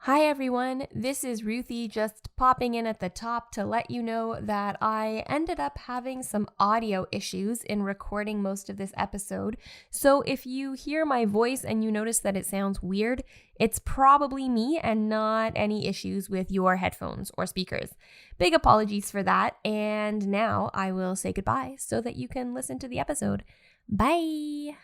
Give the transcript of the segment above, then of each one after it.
Hi everyone, this is Ruthie just popping in at the top to let you know that I ended up having some audio issues in recording most of this episode. So if you hear my voice and you notice that it sounds weird, it's probably me and not any issues with your headphones or speakers. Big apologies for that, and now I will say goodbye so that you can listen to the episode. Bye!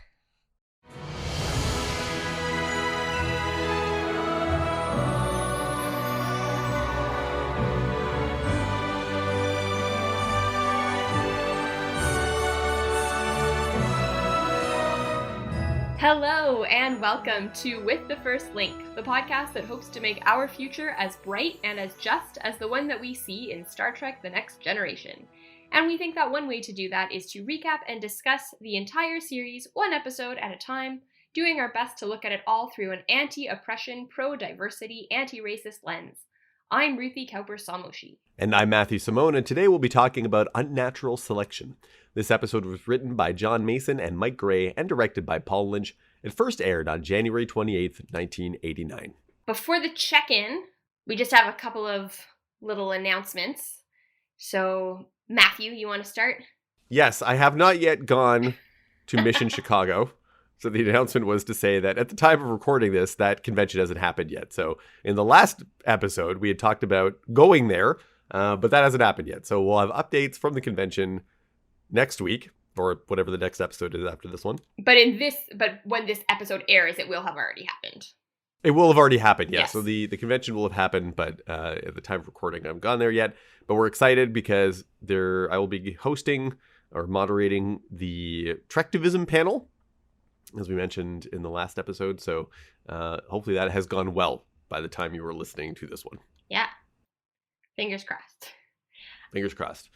Hello and welcome to With the First Link, the podcast that hopes to make our future as bright and as just as the one that we see in Star Trek: The Next Generation. And we think that one way to do that is to recap and discuss the entire series one episode at a time, doing our best to look at it all through an anti-oppression, pro-diversity, anti-racist lens. I'm Ruthie Kauper-Samoshi. And I'm Matthew Simone, and today we'll be talking about Unnatural Selection. This episode was written by John Mason and Mike Gray and directed by Paul Lynch. It first aired on January 28th, 1989. Before the check-in, we just have a couple of little announcements. So, Matthew, you want to start? Yes, I have not yet gone to Mission Chicago. So the announcement was to say that at the time of recording this, that convention hasn't happened yet. So in the last episode, we had talked about going there, but that hasn't happened yet. So we'll have updates from the convention next week, or whatever the next episode is after this one. But when this episode airs, it will have already happened. It will have already happened, yes. Yes. So the convention will have happened, but at the time of recording, I haven't gone there yet. But we're excited because I will be hosting or moderating the Trektivism panel, as we mentioned in the last episode. So hopefully that has gone well by the time you were listening to this one. Yeah. Fingers crossed. Fingers crossed.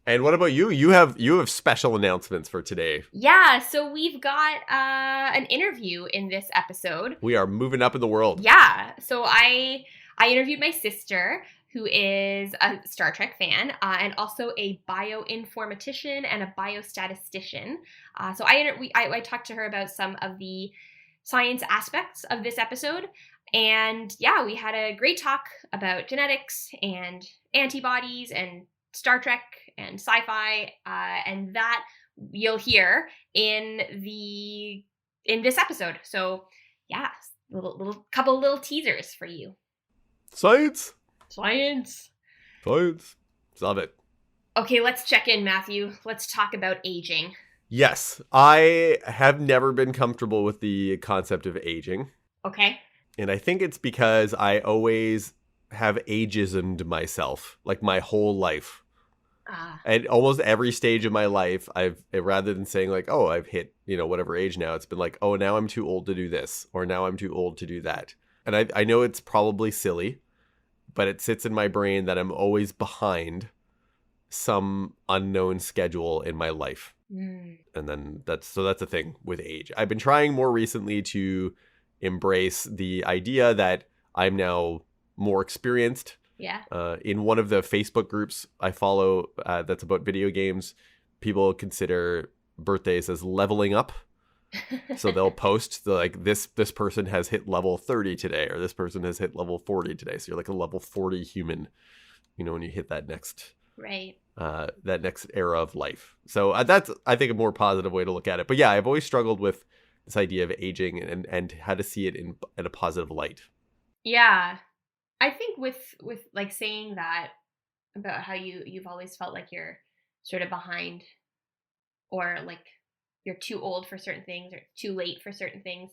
And what about you? You have special announcements for today. Yeah, so we've got an interview in this episode. We are moving up in the world. Yeah, so I interviewed my sister, who is a Star Trek fan, and also a bioinformatician and a biostatistician. So I talked to her about some of the science aspects of this episode. And yeah, we had a great talk about genetics and antibodies and Star Trek and sci-fi, and that you'll hear in this episode. So yeah, couple little teasers for you. Science. Love it. Okay, let's check in, Matthew. Let's talk about aging. Yes, I have never been comfortable with the concept of aging. Okay. And I think it's because I always have ageismed myself, like my whole life. At almost every stage of my life, rather than saying like, oh, I've hit, whatever age now, it's been like, oh, now I'm too old to do this, or now I'm too old to do that. And I know it's probably silly, but it sits in my brain that I'm always behind some unknown schedule in my life. And then that's the thing with age. I've been trying more recently to embrace the idea that I'm now more experienced. Yeah. In one of the Facebook groups I follow that's about video games, people consider birthdays as leveling up. So they'll post this person has hit level 30 today, or this person has hit level 40 today. So you're like a level 40 human, when you hit that next that next era of life. So that's, I think, a more positive way to look at it. But yeah, I've always struggled with this idea of aging and how to see it in a positive light. Yeah. I think with like saying that about how you've always felt like you're sort of behind, or like you're too old for certain things or too late for certain things.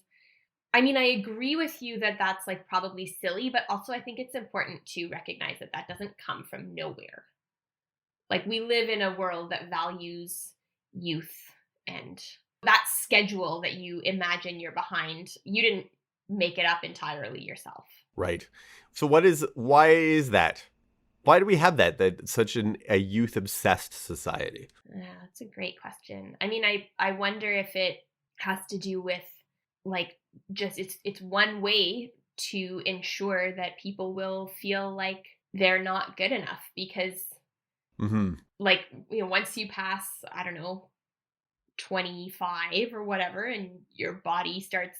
I mean, I agree with you that that's like probably silly, but also I think it's important to recognize that that doesn't come from nowhere. Like, we live in a world that values youth, and that schedule that you imagine you're behind, you didn't make it up entirely yourself. Right. So why is that? Why do we have that such a youth-obsessed society? Yeah, that's a great question. I mean, I wonder if it has to do with, like, just it's one way to ensure that people will feel like they're not good enough, because like, once you pass, I don't know, 25 or whatever, and your body starts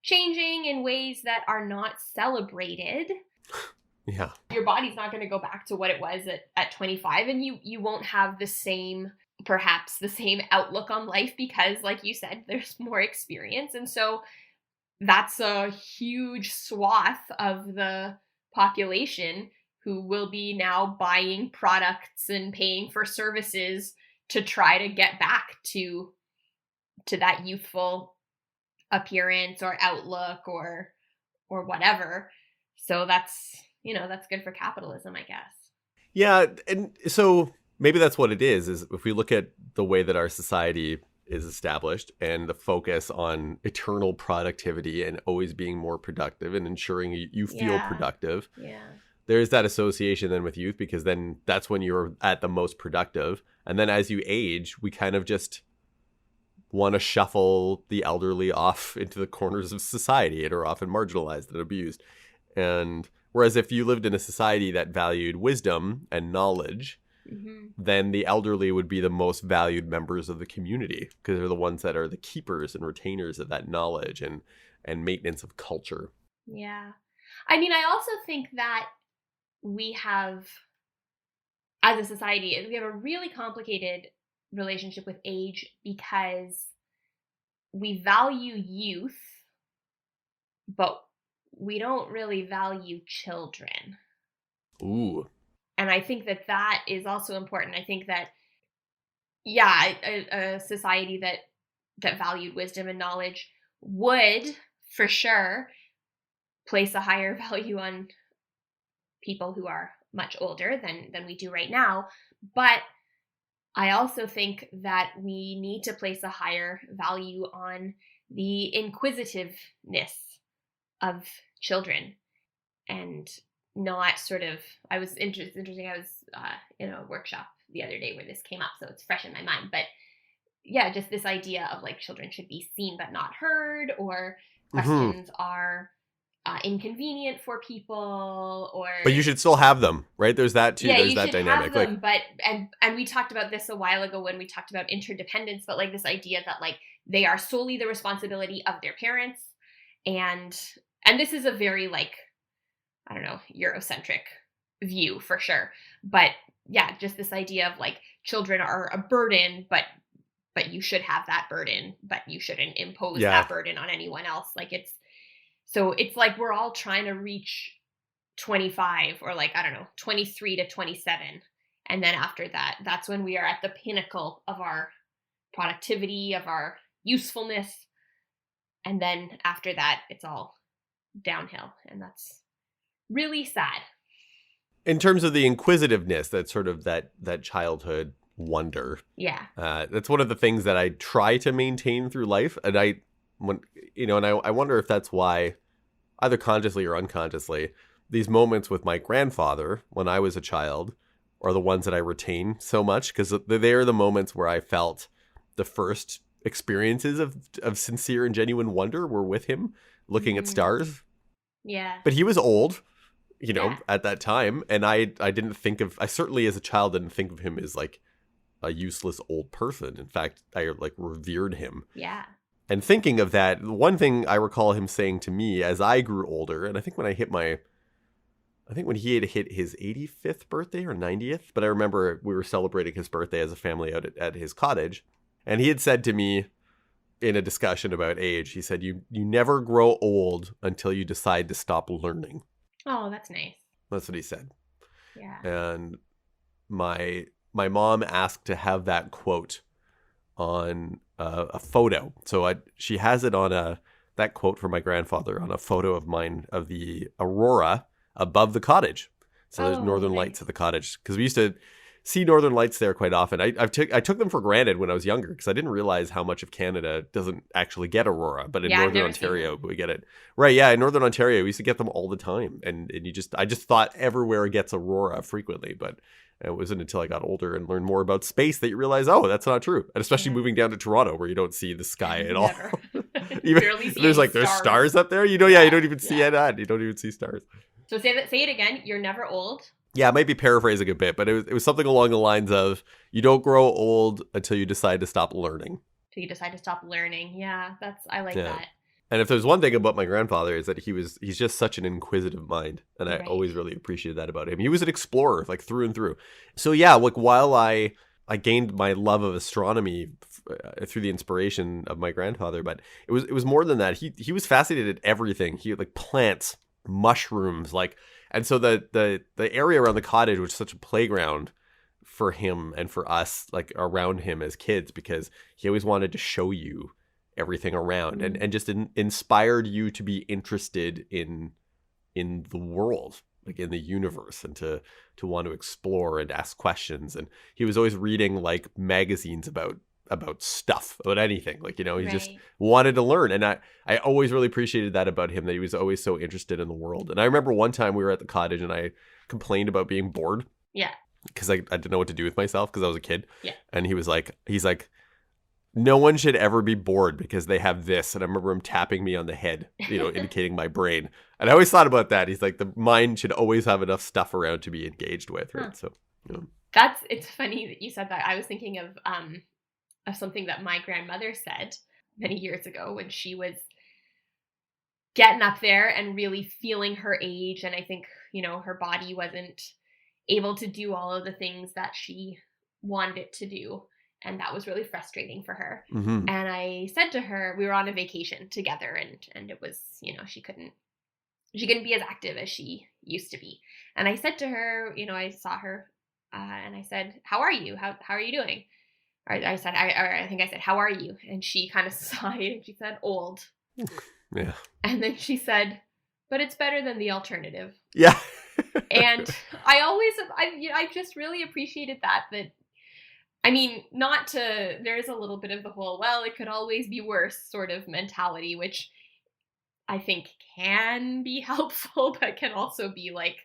changing in ways that are not celebrated, Yeah. your body's not going to go back to what it was at 25, and you won't have perhaps the same outlook on life because, like you said, there's more experience. And so that's a huge swath of the population who will be now buying products and paying for services to try to get back to that youthful appearance or outlook or whatever. So that's good for capitalism, I guess. Yeah, and so maybe that's what it is if we look at the way that our society is established and the focus on eternal productivity and always being more productive and ensuring you feel productive. Yeah. There's that association then with youth, because then that's when you're at the most productive. And then as you age, we kind of just want to shuffle the elderly off into the corners of society and are often marginalized and abused. And whereas if you lived in a society that valued wisdom and knowledge, then the elderly would be the most valued members of the community because they're the ones that are the keepers and retainers of that knowledge and maintenance of culture. Yeah. I mean, I also think that we have, as a society, we have a really complicated relationship with age because we value youth, but we don't really value children. Ooh. And I think that is also important. I think that, yeah, a society that valued wisdom and knowledge would, for sure, place a higher value on people who are much older than we do right now. But I also think that we need to place a higher value on the inquisitiveness of children and not sort of, I was interesting. I was in a workshop the other day where this came up, so it's fresh in my mind. But yeah, just this idea of like children should be seen but not heard, or questions are inconvenient for people, or but you should still have them, right? There's that too. Yeah, there's you that should dynamic. have them, but and we talked about this a while ago when we talked about interdependence, but like this idea that like they are solely the responsibility of their parents, and this is a very like, I don't know, Eurocentric view for sure. But yeah, just this idea of like children are a burden, but you should have that burden, but you shouldn't impose that burden on anyone else. Like it's like we're all trying to reach 25 or like, I don't know, 23 to 27. And then after that, that's when we are at the pinnacle of our productivity, of our usefulness. And then after that, it's all downhill. And that's really sad. In terms of the inquisitiveness, that's sort of that childhood wonder. Yeah. That's one of the things that I try to maintain through life. And I wonder if that's why, either consciously or unconsciously, these moments with my grandfather when I was a child are the ones that I retain so much, because they are the moments where I felt the first experiences of sincere and genuine wonder were with him looking at stars. Yeah. But he was old, at that time. And I certainly as a child didn't think of him as like a useless old person. In fact, I like revered him. Yeah. And thinking of that, one thing I recall him saying to me as I grew older, and I think when he had hit his 85th birthday or 90th, but I remember we were celebrating his birthday as a family out at his cottage. And he had said to me in a discussion about age, he said, you never grow old until you decide to stop learning. Oh, that's nice. That's what he said. Yeah. And my mom asked to have that quote on a photo. So she has it on that quote from my grandfather on a photo of mine of the aurora above the cottage. So there's northern lights at the cottage, because we used to see northern lights there quite often. I took them for granted when I was younger, because I didn't realize how much of Canada doesn't actually get aurora, but in northern Ontario we get it. Right, yeah, in northern Ontario we used to get them all the time, and I just thought everywhere gets aurora frequently, but it wasn't until I got older and learned more about space that you realize, that's not true. And especially moving down to Toronto, where you don't see the sky at all. Even there's stars up there. You don't even see that. You don't even see stars. So say it again. You're never old. Yeah, I might be paraphrasing a bit, but it was something along the lines of, you don't grow old until you decide to stop learning. Till you decide to stop learning. Yeah, I like that. And if there's one thing about my grandfather is that he's just such an inquisitive mind. And I always really appreciated that about him. He was an explorer, like through and through. So yeah, like while I gained my love of astronomy through the inspiration of my grandfather, but it was more than that. He was fascinated at everything. He had like plants, mushrooms, like, and so the area around the cottage was such a playground for him and for us, like around him as kids, because he always wanted to show you everything around and just inspired you to be interested in the world, like in the universe, and to want to explore and ask questions. And he was always reading like magazines about stuff, about anything, like, he just wanted to learn. And I always really appreciated that about him, that he was always so interested in the world. And I remember one time we were at the cottage and I complained about being bored. Yeah. Because I didn't know what to do with myself because I was a kid. Yeah. And he's like, no one should ever be bored because they have this. And I remember him tapping me on the head, indicating my brain. And I always thought about that. He's like, the mind should always have enough stuff around to be engaged with, right? Huh. So, It's funny that you said that. I was thinking of something that my grandmother said many years ago when she was getting up there and really feeling her age. And I think, her body wasn't able to do all of the things that she wanted it to do. And that was really frustrating for her. Mm-hmm. And I said to her, we were on a vacation together, and it was, she couldn't be as active as she used to be. And I said to her, I saw her, and I said, how are you? How are you doing? Or I think I said, how are you? And she kind of sighed and she said, old. Yeah. And then she said, but it's better than the alternative. Yeah. And I just really appreciated that, I mean, there's a little bit of the whole, well, it could always be worse sort of mentality, which I think can be helpful, but can also be like,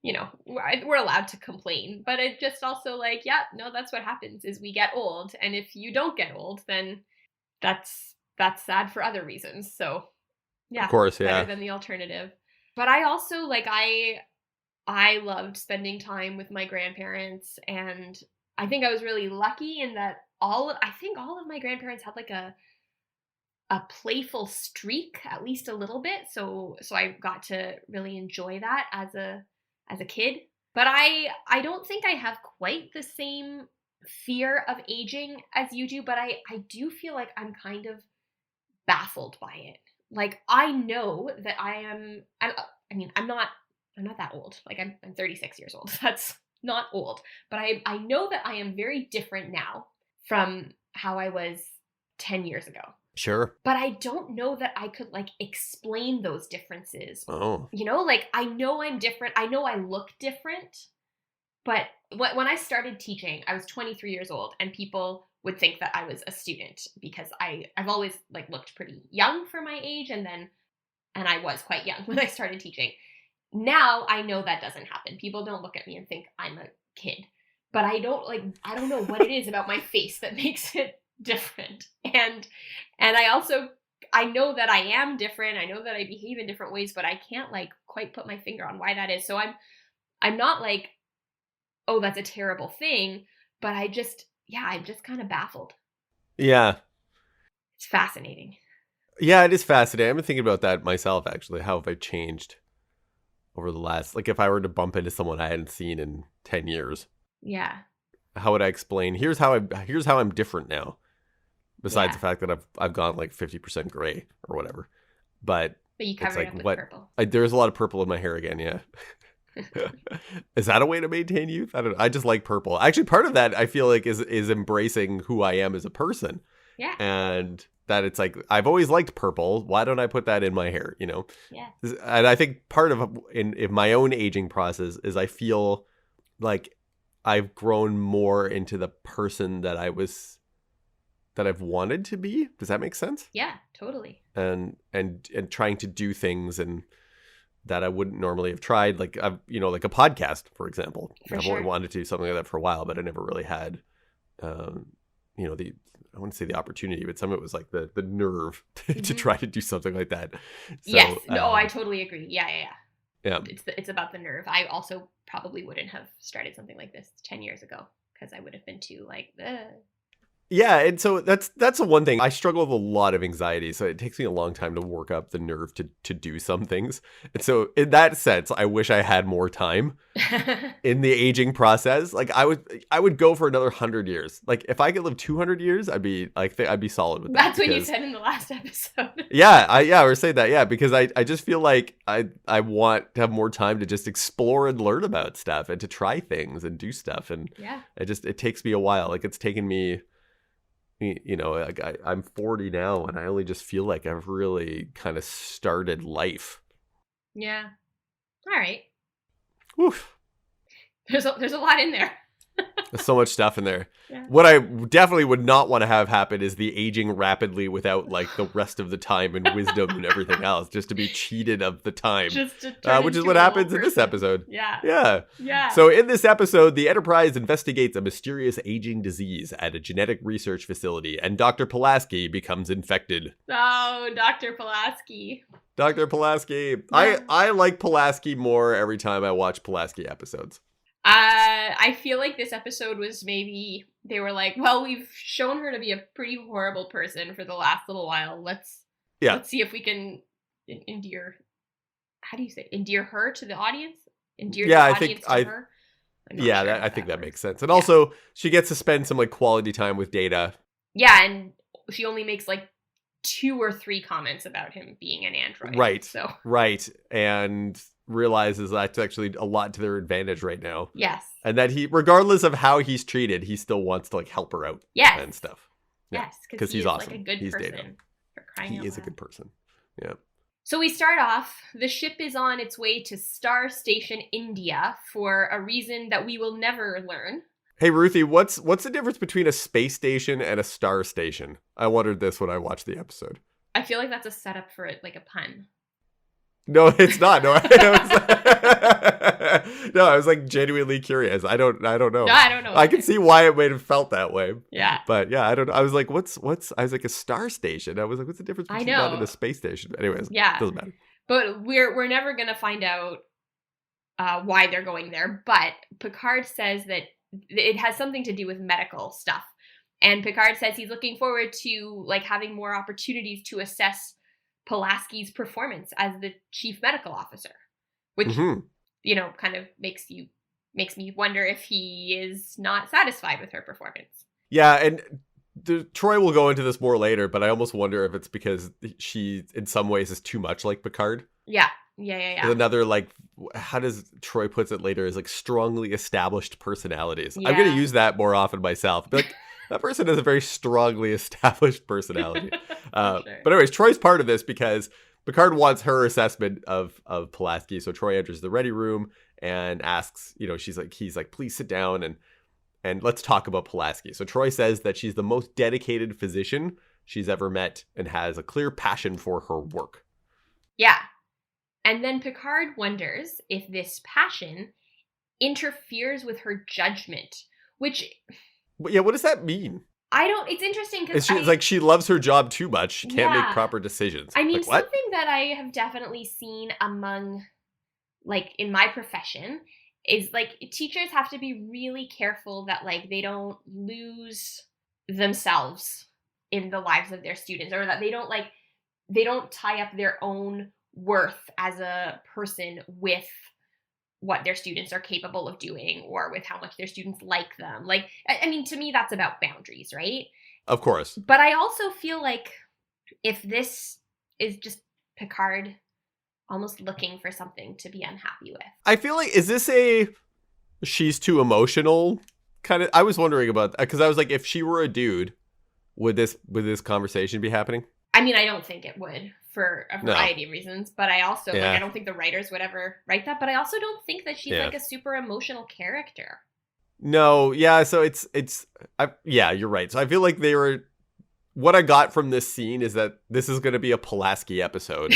we're allowed to complain, but it just also like, yeah, no, that's what happens is we get old. And if you don't get old, then that's sad for other reasons. So yeah, of course, yeah. Better than the alternative. But I also I loved spending time with my grandparents, and I think I was really lucky in that all of my grandparents had like a playful streak, at least a little bit. So I got to really enjoy that as a kid. But I don't think I have quite the same fear of aging as you do, but I do feel like I'm kind of baffled by it. Like, I know that I'm not that old. Like, I'm 36 years old. That's not old. But I know that I am very different now from how I was 10 years ago. Sure. But I don't know that I could like explain those differences. Oh. Like, I know I'm different. I know I look different. But when I started teaching, I was 23 years old, and people would think that I was a student because I've always like looked pretty young for my age, and I was quite young when I started teaching. Now I know that doesn't happen. People don't look at me and think I'm a kid. But I don't know what it is about my face that makes it different. And I know that I am different. I know that I behave in different ways, but I can't like quite put my finger on why that is. So I'm not like, oh, that's a terrible thing, but I'm just kind of baffled. Yeah. It's fascinating. Yeah, it is fascinating. I've been thinking about that myself, actually. How have I changed over the last, like if I were to bump into someone I hadn't seen in 10 years. Yeah. How would I explain? Here's how I'm different now. Besides the fact that I've gone like 50% gray or whatever. But you covered it up with purple. There's a lot of purple in my hair again, yeah. Is that a way to maintain youth? I don't know. I just like purple. Actually, part of that I feel like is embracing who I am as a person. Yeah. And that it's like, I've always liked purple. Why don't I put that in my hair, Yeah. And I think part of in my own aging process is I feel like I've grown more into the person that I've wanted to be. Does that make sense? Yeah, totally. And trying to do things and that I wouldn't normally have tried, like like a podcast, for example. I've always wanted to do something like that for a while, but I never really had, I wouldn't say the opportunity, but some of it was like the nerve to try to do something like that. So, yes. No, I totally agree. Yeah. Yeah. It's about the nerve. I also probably wouldn't have started something like this 10 years ago because I would have been too like, ugh. Yeah, and so that's the one thing. I struggle with a lot of anxiety, so it takes me a long time to work up the nerve to do some things. And so in that sense, I wish I had more time in the aging process. Like I would go for another 100 years. Like if I could live 200 years, I'd be I'd be solid with that. That's what you said in the last episode. Yeah, we're saying that. Yeah, because I just feel like I want to have more time to just explore and learn about stuff and to try things and do stuff. And yeah, it takes me a while. Like it's taken me, like I'm 40 now, and I only just feel like I've really kind of started life. Yeah. All right. Oof. There's a lot in there. There's so much stuff in there. Yeah. What I definitely would not want to have happen is the aging rapidly without like the rest of the time and wisdom and everything else, just to be cheated of the time. Just to turn which is into what an happens old in this person. episode. Yeah. Yeah. So in this episode, the Enterprise investigates a mysterious aging disease at a genetic research facility, and Dr. Pulaski becomes infected. Oh, Dr. Pulaski. Dr. Pulaski. Yeah. I like Pulaski more every time I watch Pulaski episodes. I feel like this episode was maybe they were like, well, we've shown her to be a pretty horrible person for the last little while. Let's see if we can endear. How do you say endear her to the audience? Endear the audience to her. I think that makes sense. And also, she gets to spend some like quality time with Data. Yeah, and she only makes like 2 or 3 comments about him being an android. Right. So and realizes that's actually a lot to their advantage right now. Yes. And that he, regardless of how he's treated, he still wants to like help her out. Yes. And stuff. Yes, because he's awesome. Like a good he's person. Data. For crying out he is loud. a good person. Yeah. So we start off, the ship is on its way to Star Station, India, for a reason that we will never learn. Hey, Ruthie, what's the difference between a space station and a star station? I wondered this when I watched the episode. I feel like that's a setup for it, like a pun. No, it's not. No, I was like genuinely curious. I don't know. No, I don't know. I can see why it might have felt that way. Yeah. But yeah, I don't know. I was like, what's I was like a star station. I was like, what's the difference between that and a space station? But anyways, yeah, doesn't matter. But we're never gonna find out why they're going there. But Picard says that it has something to do with medical stuff. And Picard says he's looking forward to like having more opportunities to assess Pulaski's performance as the chief medical officer, which kind of makes me wonder if he is not satisfied with her performance. Yeah, and Troy will go into this more later, but I almost wonder if it's because she, in some ways, is too much like Picard. Yeah. Another, like, how does Troy puts it later, is like strongly established personalities. Yeah. I'm going to use that more often myself. But like, that person has a very strongly established personality. Sure. But anyways, Troy's part of this because Picard wants her assessment of Pulaski. So Troy enters the ready room and asks, he's like, please sit down and let's talk about Pulaski. So Troy says that she's the most dedicated physician she's ever met and has a clear passion for her work. Yeah. And then Picard wonders if this passion interferes with her judgment, which... Yeah, what does that mean? It's interesting because it's like she loves her job too much. She can't make proper decisions. I mean, like, what? something that I have definitely seen among, like, in my profession is, like, teachers have to be really careful that, like, they don't lose themselves in the lives of their students, or that they don't tie up their own worth as a person with what their students are capable of doing or with how much their students like them. Like, I mean, to me, that's about boundaries, right? Of course. But I also feel like if this is just Picard almost looking for something to be unhappy with. I feel like, is this a she's too emotional kind of? I was wondering about that because I was like, if she were a dude, would this conversation be happening? I mean, I don't think it would for a variety of reasons, but I also I don't think the writers would ever write that, but I also don't think that she's like a super emotional character. No, yeah, so you're right. So I feel like what I got from this scene is that this is going to be a Pulaski episode,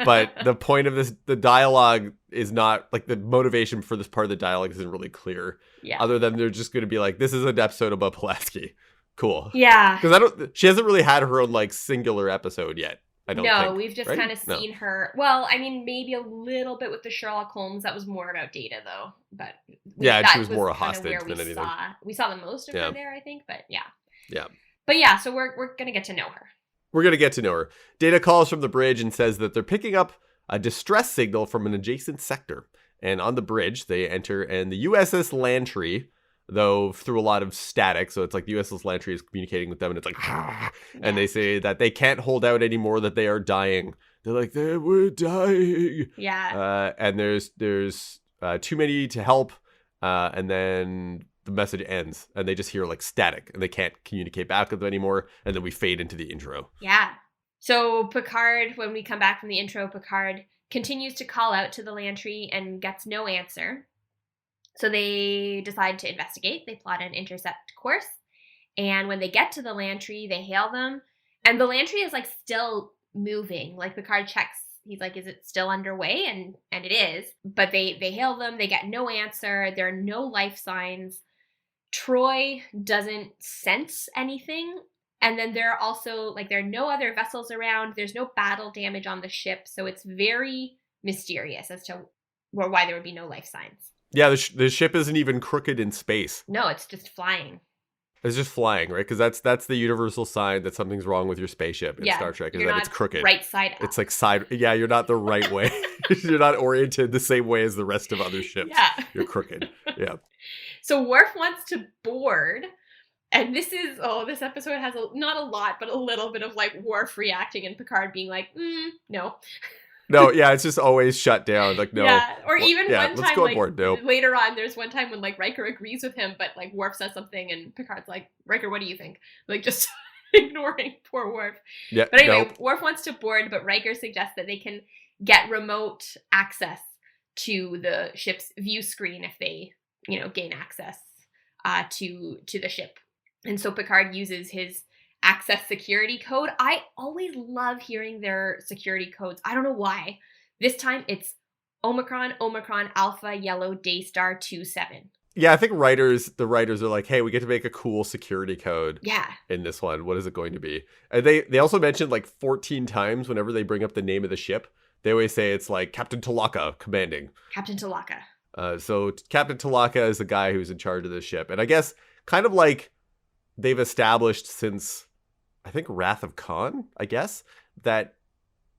but the point of the dialogue is not, like, the motivation for this part of the dialogue isn't really clear. Yeah. Other than they're just going to be like, this is an episode about Pulaski. Cool. Yeah. Because she hasn't really had her own, like, singular episode yet. I don't think. We've just kind of seen her. Well, I mean, maybe a little bit with the Sherlock Holmes. That was more about Data, though. But she was more a hostage than anything. We saw the most of her there, I think. But yeah. Yeah. But yeah, so we're going to get to know her. We're going to get to know her. Data calls from the bridge and says that they're picking up a distress signal from an adjacent sector. And on the bridge, they enter, and the USS Lantry, though through a lot of static, so it's like the USS Lantry is communicating with them, and it's like, and they say that they can't hold out anymore, that they are dying. They're like, we're dying. Yeah. And there's too many to help, and then the message ends, and they just hear like static, and they can't communicate back with them anymore, and then we fade into the intro. Yeah. So Picard, when we come back from the intro, Picard continues to call out to the Lantry and gets no answer. So they decide to investigate. They plot an intercept course. And when they get to the Lantry, they hail them. And the Lantry is like still moving. Like Picard checks. He's like, is it still underway? And it is. But they hail them. They get no answer. There are no life signs. Troy doesn't sense anything. And then there are also, like, there are no other vessels around. There's no battle damage on the ship. So it's very mysterious as to why there would be no life signs. Yeah, the ship isn't even crooked in space. No, it's just flying. It's just flying, right? Because that's the universal sign that something's wrong with your spaceship in Star Trek, is that it's crooked. Right side up. It's like side. Yeah, you're not the right way. You're not oriented the same way as the rest of other ships. Yeah. You're crooked. Yeah. So Worf wants to board. And this episode has not a lot, but a little bit of like Worf reacting and Picard being like, no. No, yeah, it's just always shut down. Like, no. Yeah, or even one let's time, go like, on board. Nope. Later on, there's one time when, like, Riker agrees with him, but, like, Worf says something, and Picard's like, Riker, what do you think? Like, just ignoring poor Worf. Yeah, but anyway, Worf wants to board, but Riker suggests that they can get remote access to the ship's view screen if they, gain access to the ship. And so Picard uses his access security code. I always love hearing their security codes. I don't know why. This time it's Omicron, Alpha, Yellow, Daystar 27. Yeah, I think the writers are like, hey, we get to make a cool security code. Yeah. In this one. What is it going to be? And they also mentioned like 14 times whenever they bring up the name of the ship, they always say it's like Captain Tulaka commanding. Captain Tulaka. So Captain Tulaka is the guy who's in charge of the ship. And I guess kind of like they've established since, I think, Wrath of Khan, I guess, that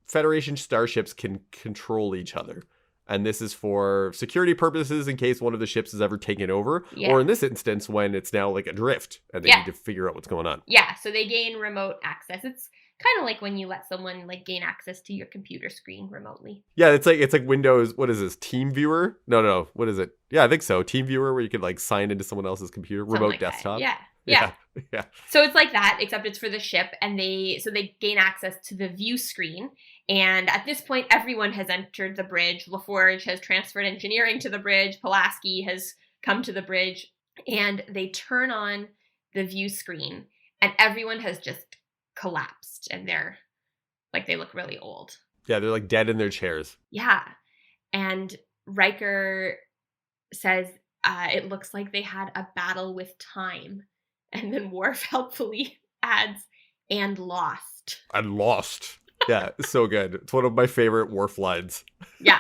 Federation starships can control each other. And this is for security purposes in case one of the ships is ever taken over. Yeah. Or in this instance, when it's now like adrift and they need to figure out what's going on. Yeah, so they gain remote access. It's kind of like when you let someone like gain access to your computer screen remotely. Yeah, it's like Windows, what is this, Team Viewer? No, what is it? Yeah, I think so. Team Viewer, where you could like sign into someone else's computer, something remote like desktop. That. Yeah. So it's like that, except it's for the ship, and they gain access to the view screen. And at this point, everyone has entered the bridge. LaForge has transferred engineering to the bridge. Pulaski has come to the bridge, and they turn on the view screen, and everyone has just collapsed, and they look really old. Yeah, they're like dead in their chairs. Yeah, and Riker says it looks like they had a battle with time. And then Worf helpfully adds, and lost. And lost. Yeah, so good. It's one of my favorite Worf lines. Yeah.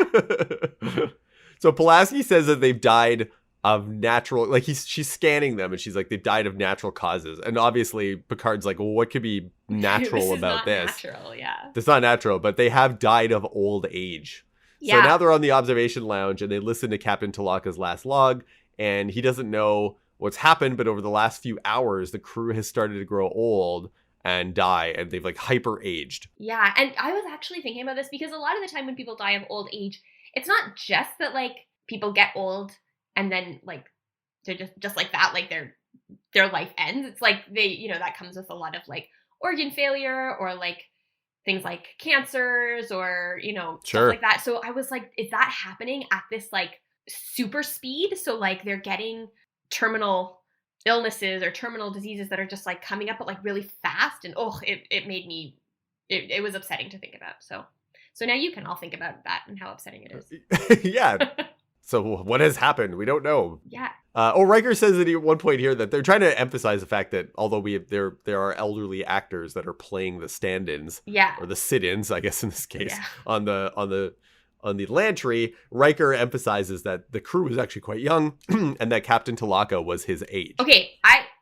So Pulaski says that they've died of natural, like she's scanning them and she's like, they've died of natural causes. And obviously Picard's like, well, what could be natural about this? This is not natural, yeah. It's not natural, but they have died of old age. Yeah. So now they're on the observation lounge and they listen to Captain Tulaka's last log, and he doesn't know what's happened, but over the last few hours, the crew has started to grow old and die, and they've like hyper aged. Yeah, and I was actually thinking about this because a lot of the time when people die of old age, it's not just that like people get old and then like they're just like that, like their life ends. It's like they, that comes with a lot of like organ failure or like things like cancers or, stuff like that. So I was like, is that happening at this like super speed? So like they're getting terminal illnesses or terminal diseases that are just like coming up but like really fast, and it made me it was upsetting to think about. So now you can all think about that and how upsetting it is. Yeah. So what has happened? We don't know. Yeah. Riker says that at one point here that they're trying to emphasize the fact that although there are elderly actors that are playing the stand-ins, or the sit-ins, I guess in this case, on the Lantry, Riker emphasizes that the crew was actually quite young and that Captain Tulaka was his age. Okay,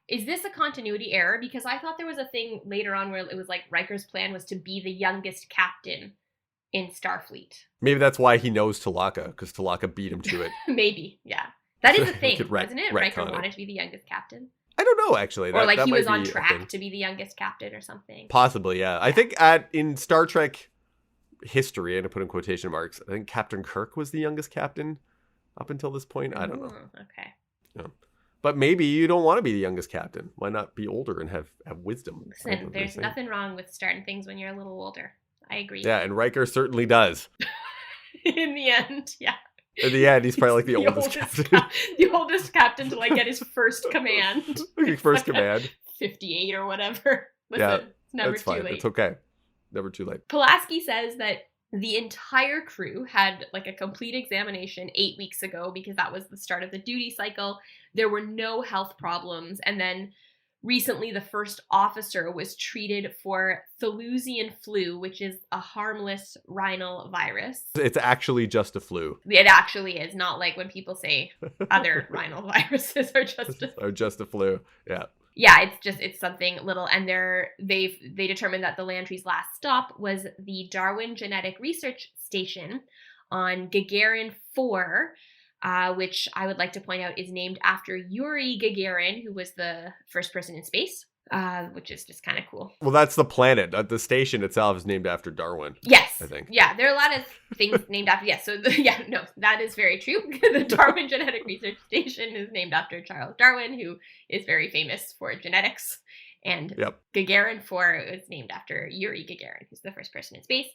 is this a continuity error? Because I thought there was a thing later on where it was like Riker's plan was to be the youngest captain in Starfleet. Maybe that's why he knows Tulaka, because Tulaka beat him to it. Maybe, yeah. That is a thing, wasn't it? Riker it. wanted to be the youngest captain. I don't know, actually. Or like he was on track to be the youngest captain or something. Possibly, yeah. I think in Star Trek history, and to put in quotation marks, I think Captain Kirk was the youngest captain up until this point. I don't know. Okay. Yeah. But maybe you don't want to be the youngest captain. Why not be older and have wisdom? Listen, there's nothing wrong with starting things when you're a little older. I agree. Yeah, and Riker certainly does. In the end, yeah. In the end, he's probably like the oldest captain. The oldest captain to like get his first command. First command. 58 or whatever. Listen, yeah, it's never that's too fine. late. It's okay. Never too late. Pulaski says that the entire crew had like a complete examination 8 weeks ago because that was the start of the duty cycle. There were no health problems. And then recently the first officer was treated for Thelusian flu, which is a harmless rhinal virus. It's actually just a flu. It actually is, not like when people say other rhinal viruses are just a flu. Yeah. Yeah, it's something little, and they determined that the Lantry's last stop was the Darwin Genetic Research Station on Gagarin 4, which I would like to point out is named after Yuri Gagarin, who was the first person in space, which is just kind of cool. Well, that's the planet. The station itself is named after Darwin. Yes. I think. Yeah, there are a lot of things named after. Yes, that is very true. The Darwin Genetic Research Station is named after Charles Darwin, who is very famous for genetics. And Gagarin 4 is named after Yuri Gagarin, who's the first person in space.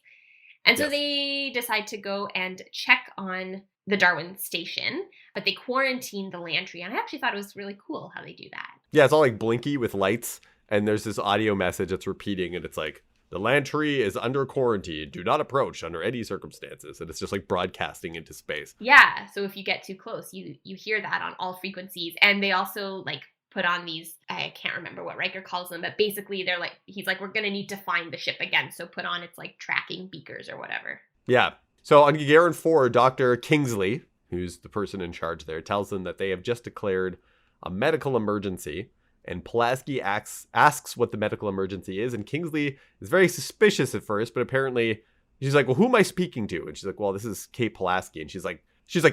And so they decide to go and check on the Darwin station, but they quarantined the Lantry. And I actually thought it was really cool how they do that. Yeah, it's all like blinky with lights. And there's this audio message that's repeating, and it's like, the Lantry is under quarantine. Do not approach under any circumstances. And it's just like broadcasting into space. Yeah, so if you get too close, you hear that on all frequencies. And they also like put on these, I can't remember what Riker calls them, but basically they're like, he's like, we're going to need to find the ship again. So put on its like tracking beakers or whatever. Yeah. So on Gagarin 4, Dr. Kingsley, who's the person in charge there, tells them that they have just declared a medical emergency. And Pulaski asks what the medical emergency is. And Kingsley is very suspicious at first, but apparently she's like, well, who am I speaking to? And she's like, well, this is Kate Pulaski. And she's like,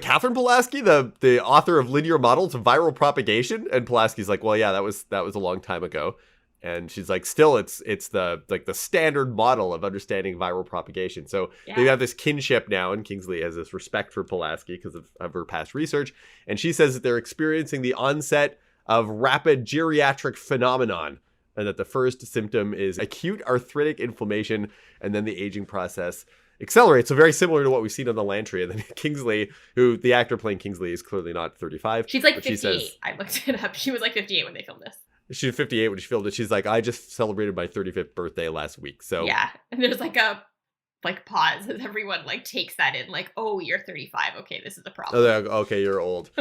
Catherine Pulaski, the author of Linear Models of Viral Propagation? And Pulaski's like, well, yeah, that was a long time ago. And she's like, still, it's the standard model of understanding viral propagation. So they have this kinship now, and Kingsley has this respect for Pulaski because of her past research. And she says that they're experiencing the onset of rapid geriatric phenomenon, and that the first symptom is acute arthritic inflammation, and then the aging process accelerates. So very similar to what we've seen on the Lantry. And then Kingsley, who the actor playing Kingsley is clearly not 35. She's like 58. I looked it up. She was like 58 when they filmed this. She was 58 when she filmed it. She's like, I just celebrated my 35th birthday last week. So yeah, and there's like a pause as everyone like takes that in, like, oh, you're 35. Okay, this is a problem. Okay, you're old.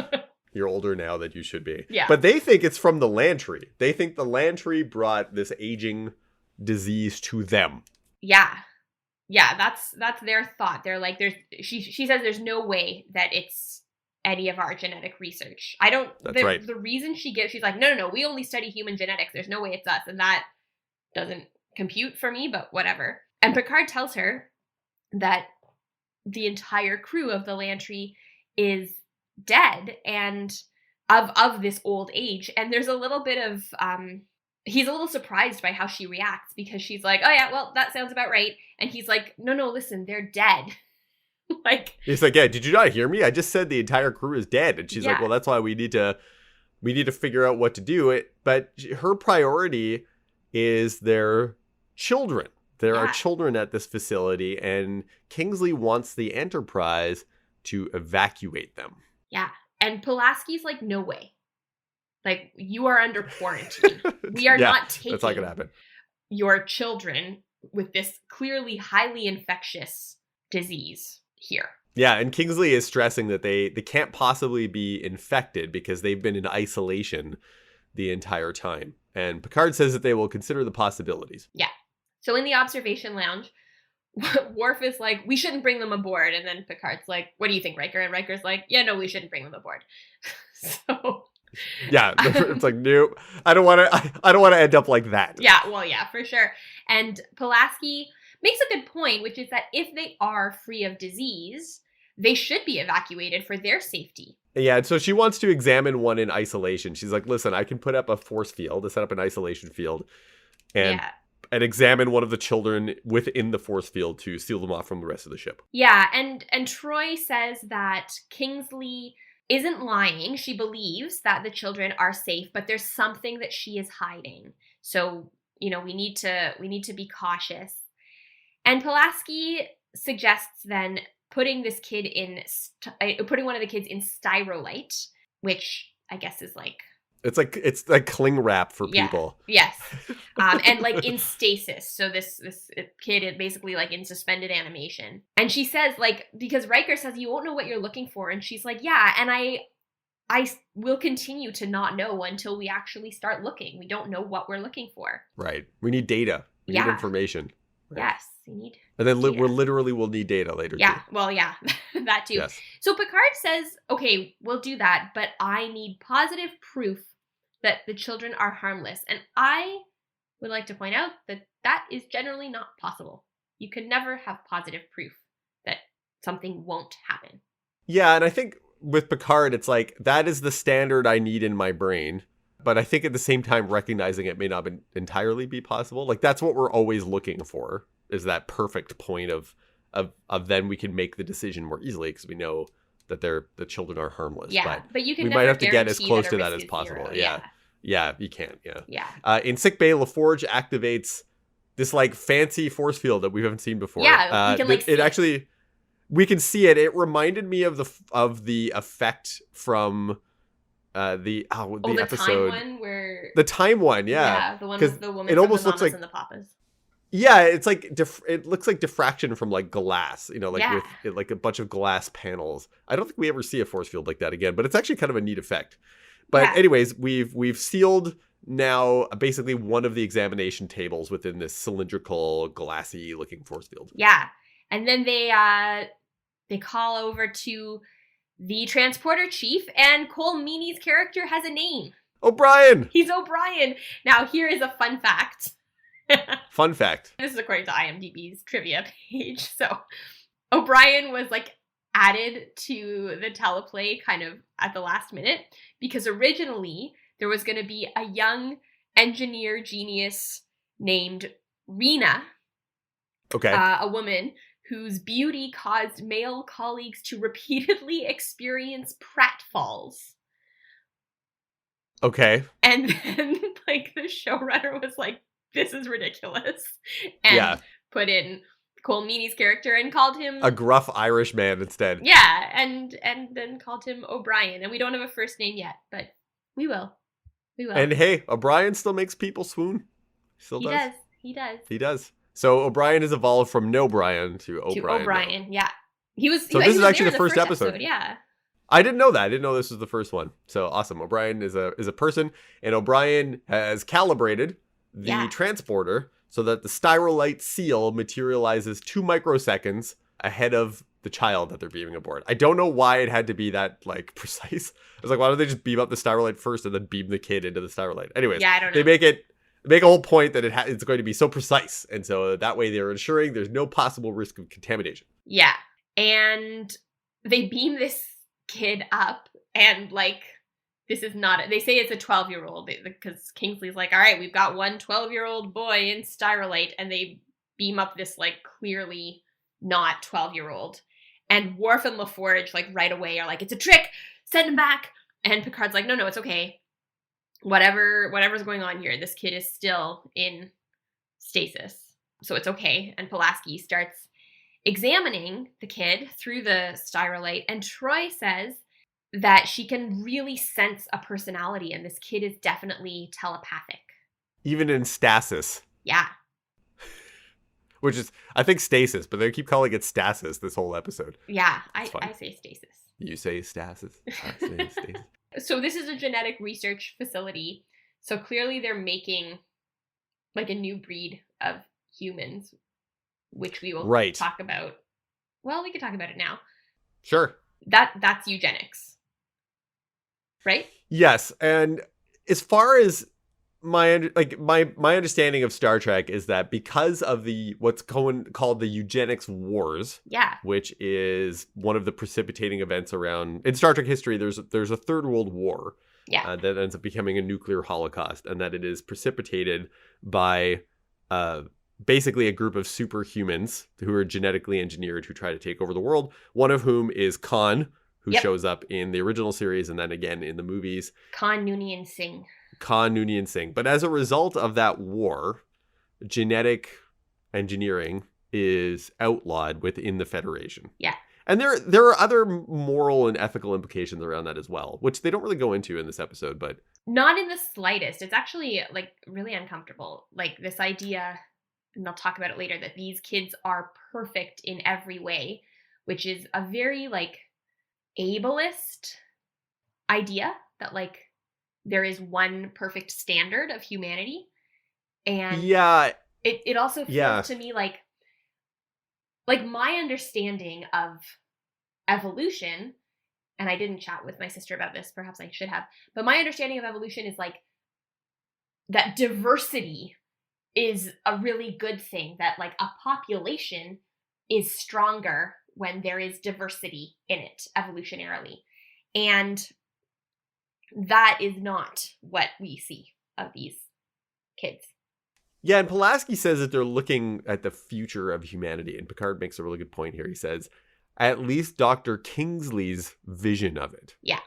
You're older now than you should be. Yeah. But they think it's from the Lantry. They think the Lantry brought this aging disease to them. Yeah. Yeah, that's their thought. They're like, she says there's no way that it's any of our genetic research. That's right. The reason she gives, she's like, no, we only study human genetics. There's no way it's us. And that doesn't compute for me, but whatever. And Picard tells her that the entire crew of the Lantry is dead and of this old age. And there's a little bit of he's a little surprised by how she reacts, because she's like, oh yeah, well, that sounds about right. And he's like, no, listen, they're dead. Like, he's like, yeah, did you not hear me? I just said the entire crew is dead. And she's like, well, that's why we need to figure out what to do. But her priority is their children. There are children at this facility, and Kingsley wants the Enterprise to evacuate them. Yeah. And Pulaski's like, no way. Like, you are under quarantine. We are not taking that's not gonna happen. Your children with this clearly highly infectious disease here. Yeah, and Kingsley is stressing that they can't possibly be infected because they've been in isolation the entire time. And Picard says that they will consider the possibilities. Yeah. So in the observation lounge, Worf is like, we shouldn't bring them aboard. And then Picard's like, what do you think, Riker? And Riker's like, yeah, no, we shouldn't bring them aboard. So Yeah, it's like, nope. I don't want to end up like that. Yeah, well, yeah, for sure. And Pulaski makes a good point, which is that if they are free of disease, they should be evacuated for their safety. Yeah, and so she wants to examine one in isolation. She's like, listen, I can put up a force field to set up an isolation field and examine one of the children within the force field to seal them off from the rest of the ship. Yeah, and Troy says that Kingsley isn't lying. She believes that the children are safe, but there's something that she is hiding. So, we need to be cautious. And Pulaski suggests then putting one of the kids in styrolite, which I guess is like... It's like cling wrap for people. Yes. And like in stasis. So this kid is basically like in suspended animation. And she says, like, because Riker says, you won't know what you're looking for. And she's like, yeah, and I will continue to not know until we actually start looking. We don't know what we're looking for. Right. We need data. We need information. Right? Yes. We need And then we'll need data later. Yeah. Too. Well, yeah, that too. Yes. So Picard says, okay, we'll do that, but I need positive proof that the children are harmless. And I would like to point out that is generally not possible. You can never have positive proof that something won't happen. Yeah, and I think with Picard, it's like, that is the standard I need in my brain. But I think at the same time, recognizing it may not entirely be possible. Like, that's what we're always looking for, is that perfect point of then we can make the decision more easily because we know that the children are harmless. Yeah, but you can we never might have to get as close that to that as possible. Zero. Yeah, you can. Yeah. Yeah. In sickbay, LaForge activates this like fancy force field that we haven't seen before. Yeah, we can like see it. Actually, we can see it. It reminded me of the effect from the episode. Time one where the time one. Yeah, the one with the woman. It almost looks like and the papas. Yeah, it's like it looks like diffraction from like glass, with like a bunch of glass panels. I don't think we ever see a force field like that again, but it's actually kind of a neat effect. But anyways, we've sealed now basically one of the examination tables within this cylindrical, glassy looking force field. Yeah, and then they call over to the transporter chief, and Cole Meany's character has a name. O'Brien. He's O'Brien. Now here is a fun fact. Fun fact. This is according to IMDb's trivia page. So O'Brien was like added to the teleplay kind of at the last minute because originally there was going to be a young engineer genius named Rena. Okay. A woman whose beauty caused male colleagues to repeatedly experience pratfalls. Okay. And then like the showrunner was like, this is ridiculous. And put in Cole Meany's character and called him a gruff Irish man instead. Yeah, and then called him O'Brien. And we don't have a first name yet, but we will. We will. And hey, O'Brien still makes people swoon. He does. So O'Brien has evolved from No Brian to O'Brien. To O'Brien, yeah. This is actually the first episode. Yeah. I didn't know that. I didn't know this was the first one. So awesome. O'Brien is a person, and O'Brien has calibrated the transporter so that the styrolite seal materializes 2 microseconds ahead of the child that they're beaming aboard. I don't know why it had to be that like precise. I was like, why don't they just beam up the styrolite first and then beam the kid into the styrolite? Anyways, I don't know. They make a whole point that it's going to be so precise, and so that way they're ensuring there's no possible risk of contamination. Yeah, and they beam this kid up, and like, this is not, they say it's a 12-year-old because Kingsley's like, all right, we've got one 12-year-old boy in styrolite, and they beam up this like clearly not 12-year-old. And Worf and LaForge like right away are like, it's a trick, send him back. And Picard's like, no, it's okay. Whatever's going on here, this kid is still in stasis, so it's okay. And Pulaski starts examining the kid through the styrolite, and Troy says that she can really sense a personality, and this kid is definitely telepathic. Even in stasis. Yeah. Which is, I think, stasis, but they keep calling it stasis this whole episode. Yeah, I say stasis. You say stasis. I say stasis. So this is a genetic research facility. So clearly they're making like a new breed of humans, which we will talk about. Well, we could talk about it now. Sure. That's eugenics. Right? Yes, and as far as my understanding of Star Trek is that because of the what's called the Eugenics Wars, Yeah. which is one of the precipitating events around in Star Trek history, there's a Third World War that ends up becoming a nuclear holocaust, and that it is precipitated by basically a group of superhumans who are genetically engineered who try to take over the world. One of whom is Khan, who shows up in the original series and then again in the movies. Khan Noonien Singh. But as a result of that war, genetic engineering is outlawed within the Federation. Yeah. And there are other moral and ethical implications around that as well, which they don't really go into in this episode, but not in the slightest. It's actually like really uncomfortable. Like this idea, and I'll talk about it later, that these kids are perfect in every way, which is a very like ableist idea that like there is one perfect standard of humanity. And it also feels to me like my understanding of evolution, and I didn't chat with my sister about this, perhaps I should have, but my understanding of evolution is like that diversity is a really good thing, that like a population is stronger when there is diversity in it evolutionarily. And that is not what we see of these kids. Yeah, and Pulaski says that they're looking at the future of humanity, and Picard makes a really good point here. He says, at least Dr. Kingsley's vision of it. Yeah.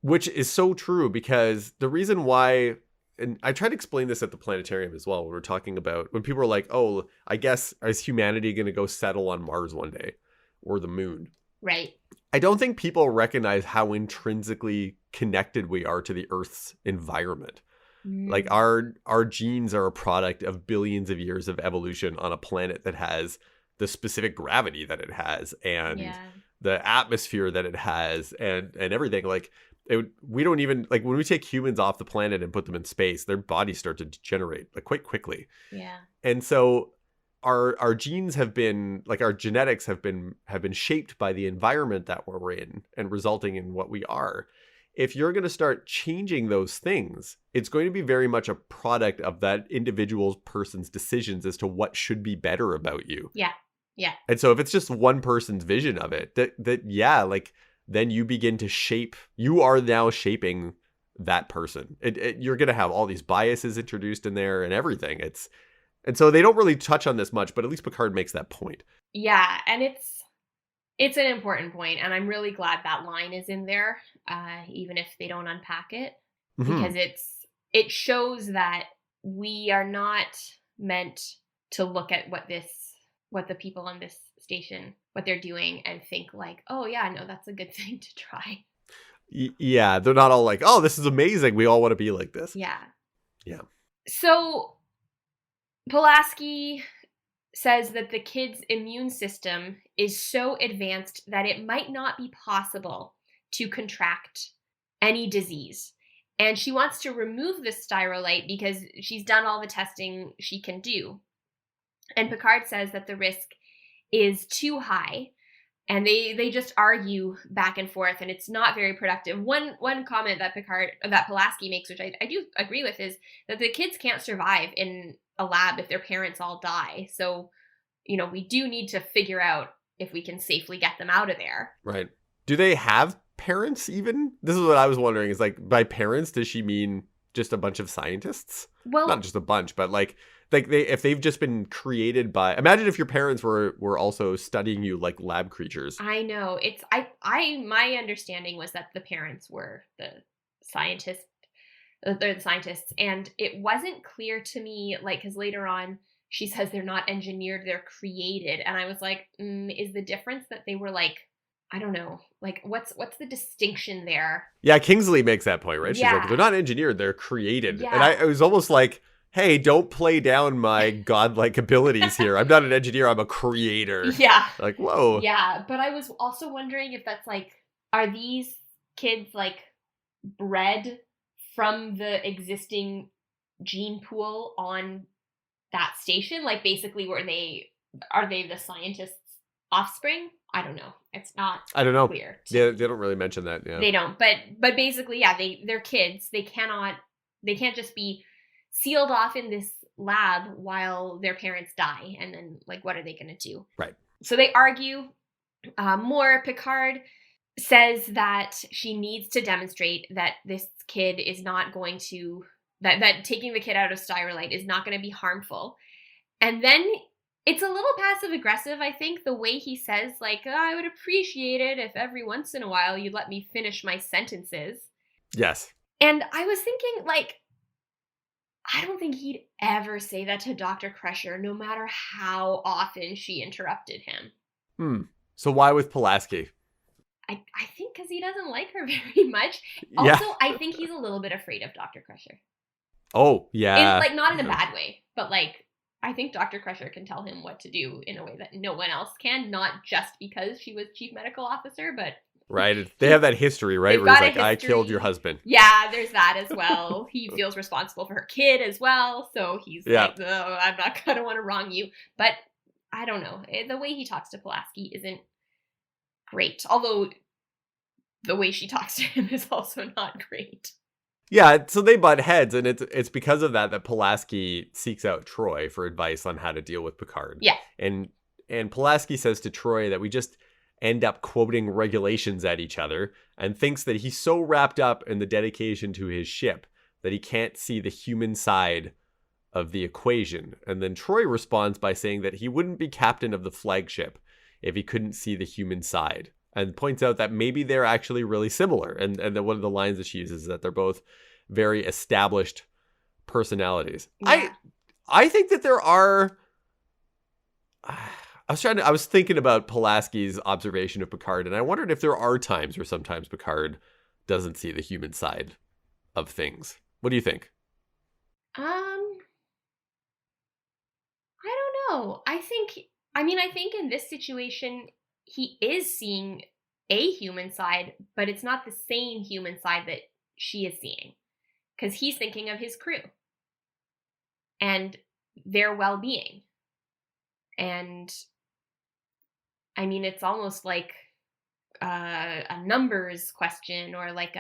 Which is so true, because the reason why, and I tried to explain this at the planetarium as well, when we're talking about, when people are like, oh, I guess, is humanity going to go settle on Mars one day? Or the moon? Right. I don't think people recognize how intrinsically connected we are to the Earth's environment. Like our genes are a product of billions of years of evolution on a planet that has the specific gravity that it has and the atmosphere that it has and everything. Like we don't even, like when we take humans off the planet and put them in space, their bodies start to degenerate like quite quickly. Yeah. And so our genes have been, like our genetics have been shaped by the environment that we're in and resulting in what we are. If you're going to start changing those things, it's going to be very much a product of that individual person's decisions as to what should be better about you. Yeah. Yeah. And so if it's just one person's vision of it, like then you begin to shape, you are now shaping that person. You're going to have all these biases introduced in there and everything. And so they don't really touch on this much, but at least Picard makes that point. Yeah. And it's an important point, and I'm really glad that line is in there, even if they don't unpack it, because it shows that we are not meant to look at what the people on this station, what they're doing, and think like, oh yeah, no, that's a good thing to try. Yeah, they're not all like, oh, this is amazing, we all want to be like this. Yeah. So Pulaski says that the kid's immune system is so advanced that it might not be possible to contract any disease. And she wants to remove this styrolite because she's done all the testing she can do. And Picard says that the risk is too high. And they just argue back and forth, and it's not very productive. One comment that Pulaski makes, which I do agree with, is that the kids can't survive in a lab if their parents all die. So, we do need to figure out if we can safely get them out of there. Right. Do they have parents even? This is what I was wondering, is like, by parents, does she mean just a bunch of scientists? Well, not just a bunch, but like if they've just been created by, imagine if your parents were also studying you like lab creatures. I know. My understanding was that the parents were the scientists. They're the scientists. And it wasn't clear to me, like, because later on she says they're not engineered, they're created. And I was like, is the difference that they were like, I don't know, like what's the distinction there? Yeah, Kingsley makes that point, right? She's like, they're not engineered, they're created. Yeah. And I was almost like, hey, don't play down my godlike abilities here. I'm not an engineer, I'm a creator. Yeah. Like, whoa. Yeah, but I was also wondering if that's like, are these kids like bred from the existing gene pool on that station? Like basically are they the scientists' offspring? I don't know. It's not I don't know. clear. They don't really mention that. Yeah. They don't. But basically, yeah, they're kids. They can't just be sealed off in this lab while their parents die. And then, like, what are they going to do? Right. So they argue more. Picard says that she needs to demonstrate that this kid is not going to, that taking the kid out of Styrolite is not going to be harmful. And then it's a little passive aggressive, I think, the way he says, like, oh, I would appreciate it if every once in a while you'd let me finish my sentences. Yes. And I was thinking, like, I don't think he'd ever say that to Dr. Crusher, no matter how often she interrupted him. So why with Pulaski? I think because he doesn't like her very much. Yeah. Also, I think he's a little bit afraid of Dr. Crusher. Oh, yeah. Not in a bad way, but, like, I think Dr. Crusher can tell him what to do in a way that no one else can, not just because she was chief medical officer, but... Right. They have that history, right? Where he's like, I killed your husband. Yeah, there's that as well. He feels responsible for her kid as well, so he's like, oh, I'm not going to want to wrong you. But I don't know. The way he talks to Pulaski isn't great, although the way she talks to him is also not great. Yeah, so they butt heads, and it's because of that Pulaski seeks out Troy for advice on how to deal with Picard. Yeah. And Pulaski says to Troy that we just end up quoting regulations at each other and thinks that he's so wrapped up in the dedication to his ship that he can't see the human side of the equation. And then Troy responds by saying that he wouldn't be captain of the flagship if he couldn't see the human side. And points out that maybe they're actually really similar. And that one of the lines that she uses is that they're both very established personalities. Yeah. I think that there are... I was thinking about Pulaski's observation of Picard, and I wondered if there are times where sometimes Picard doesn't see the human side of things. What do you think? I don't know. I think in this situation, he is seeing a human side, but it's not the same human side that she is seeing. Because he's thinking of his crew and their well-being. And, I mean, it's almost like a numbers question, or like